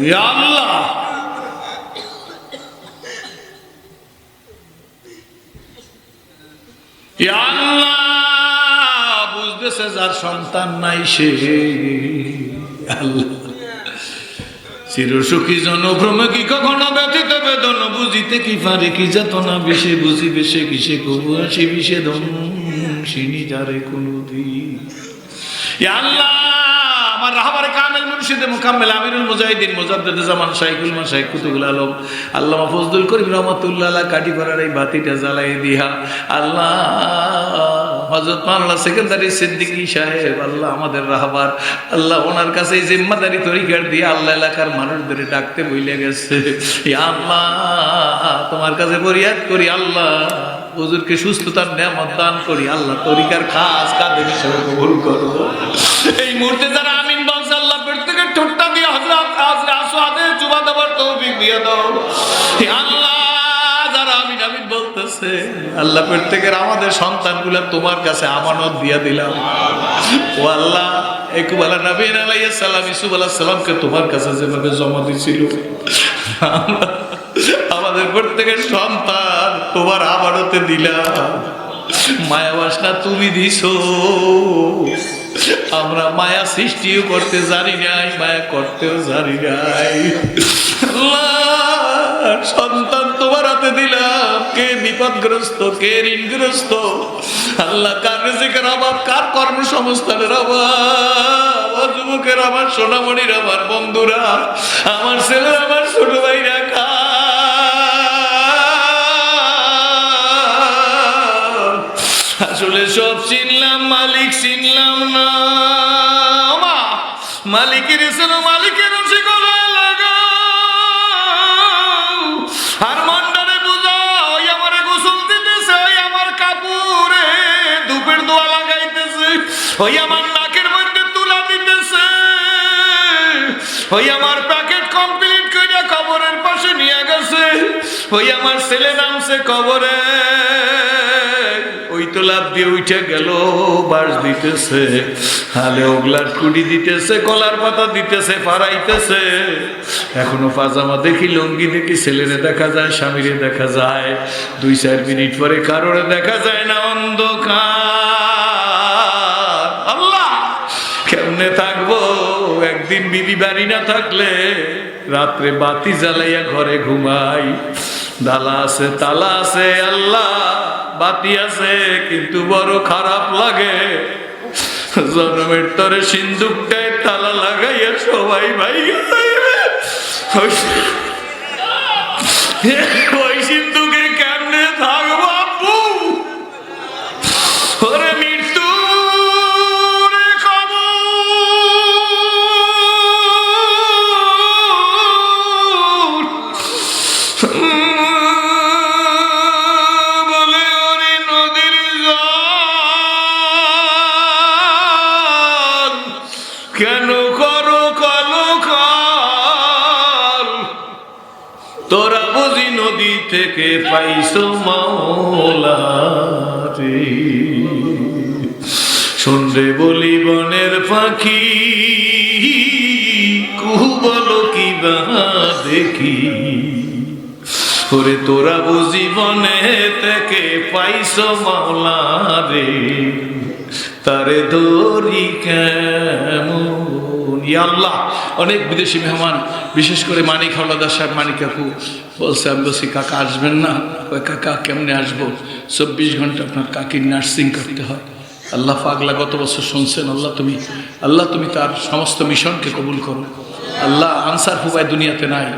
ইয়া আল্লাহ ইয়া আল্লাহ, বুঝতেছে যার সন্তান নাই সে আল্লাহ চিরসুখী জনভ্রম কি কখনো ব্যথিত বেদন বুঝিতে কি পারে কি যাতনা বিষে বুঝিবে সে কিসে কবু আসি বিষে দংশিনী যারে কোনদিন। ইয়া আল্লাহ, আমার রাহবারে কামেল মুর্শিদে মুকাম্মেল আমিরুল মুজাহিদিন মুজাদ্দিদে জামান শাইখুল মাশাইখ কুতুবুল আলম আল্লামা ফজলুল করিম রহমাতুল্লাহ আলাইহি কাটিপাড়ার এই বাতিটা জ্বালাই দিহা আল্লাহ হযরত মাওলানা সেকেন্দারি সিদ্দিকী সাহেব আল্লাহ আমাদের রাহবার আল্লাহ ওনার কাছে এই জিম্মাদারি তরিকার দিয়ে আল্লাহ এলাকার মানুষদের ডাকতে বইলে গেছে। ইয়া আল্লাহ, তোমার কাছে ফরিয়াদ করি আল্লাহ হুজুরকে সুস্থতার নিয়ামত দান করি আল্লাহ, তরিকার কাজ কাঁধে হিসেবে কবুল করো। এই মুহূর্তে যারা আমিন বলছে আল্লাহ প্রত্যেকের ঠোঁটটা দিয়ে হযরত আজরা আসওয়াদে চুবা দেওয়ার তৌফিক দিয়ে দাও। হে আল্লাহ, যারা আমিন আমিন বলতেছে আল্লাহ প্রত্যেকের আমাদের সন্তানগুলো তোমার কাছে আমানত দিয়ে দিলাম। ও আল্লাহ, ইয়াকুব নবী আলাইহিস সালাম ইউসুফ আলাইহিস সালামকে তোমার কাছে যেভাবে জমা দিয়েছিল আমাদের প্রত্যেকের সন্তান তোমার আমানতে দিলাম। মায়া বাসনা তুমি দিছো, আমরা মায়া সৃষ্টিও করতে জানি নাই, মায়া করতেও জানি নাই। আল্লাহ, সন্তান তোমার হাতে দিলাম, কে বিপদগ্রস্ত কে ঋণগ্রস্ত আল্লাহ, কার রিজিকের অভাব কার কর্মসংস্থানের অভাব, যুবকের আমার সোনামণির আমার বন্ধুরা আমার ছেলে আমার ছোট ভাইরা আসলে সব চিনলাম মালিক চিনলাম না। মা মালিকের এসে মালিকের গলায় লাগাও আর মন্ডারে বুঝাও, ওই আমারে গোসল দিতেছে, ওই আমার কাপড়ে ধূপের দোয়া লাগাইতেছে, ওই আমার নাকের মধ্যে তুলা দিতেছে, ওই আমার প্যাকেট কমপ্লিট করে কবরের পাশে নিয়ে গেছে, ওই আমার ছেলে নামছে কবরে, ওই তো লাভ দিয়ে উঠে গেল, বাঁশ দিতেছে, হালে ওগলার কুড়ি দিতেছে, কলার পাতা দিতেছে, পাড়াইতেছে, এখনো পাজামা দেখি লুঙ্গি দেখি, ছেলেরে দেখা যায় স্বামীরে দেখা যায়, 2-4 মিনিট পরে কারোরে দেখা যায় না, অন্ধকার। আল্লাহ, কেমনে থাকবো? একদিন বিবি বাড়ি না থাকলে রাত্রে বাতি জ্বালাইয়া ঘরে ঘুমাই, ডালা আছে তালা আছে আল্লাহ, বাতি আছে কিন্তু বড় খারাপ লাগে, জন্মের তরে সিন্দুকটায় তালা লাগাইয়া সবাই ভাই ওই সিন্দুকে কেমনে থাকবো আব্বু? ওরে মৃত্যু কেন করো কালো কাল, তোরা বুঝি নদী থেকে পাইছো মাওলা রে, শুনরে বলি বনের পাখি কুহু বলো কি বা দেখি, ওরে তোরা বুঝি বনে থেকে পাইছো মাওলা রে, তারে দরি কেমন। ইয়া আল্লাহ, অনেক বিদেশি মেহমান বিশেষ করে মানিক হাওলাদার সাহেব, মানিক কাকু বলছে, আমি বলছি কাকা আসবেন না? ওই কাকা কেমনে আসবো, 24 ঘন্টা আপনার কাকির নার্সিং করতে হয়। আল্লাহ পাগলা গত বছর শুনছেন, আল্লাহ তুমি তার সমস্ত মিশনকে কবুল করো। আল্লাহ আনসার ফুবাই দুনিয়াতে নাই,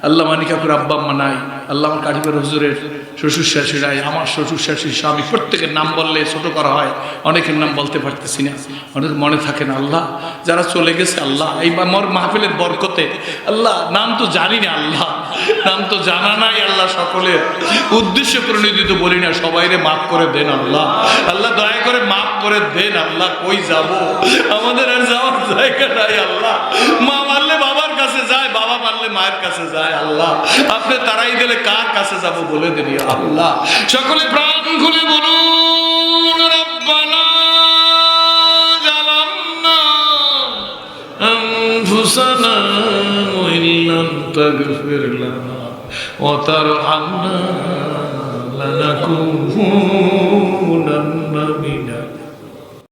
আল্লাহ মানিক কাকুর আব্বা আম্মা নাই, আল্লাহ আমার কাঠিবার হুজুরের শ্বশুর শাশুড়াই, আমার শ্বশুর শাশুড়ি স্বামী, প্রত্যেকের নাম বললে ছোট করা হয়, অনেকের নাম বলতে পারতেছি না, অনেক মনে থাকে না। আল্লাহ যারা চলে গেছে আল্লাহ এই মাহফিলের বরকতে আল্লাহ, নাম তো জানি না আল্লাহ, নাম তো জানা নাই আল্লাহ, সকলের উদ্দেশ্যে প্রণোদিত বলি না, সবাইরে মাফ করে দেন আল্লাহ, আল্লাহ দয়া করে মাফ করে দেন আল্লাহ। কই যাব, আমাদের আর যাওয়ার জায়গা নাই আল্লাহ, মা মারলে বাবার কাছে যায়, বাবা মারলে মায়ের কাছে যায় আল্লাহ, আপনি তারাই দিলে কার কাছে যাব বলে দেন আল্লাহ। সকলে প্রাণ খুলে বলুন রব্বানা জালামনা أنفسنا وإن لم تغفر لنا وترحمنا لنكونن من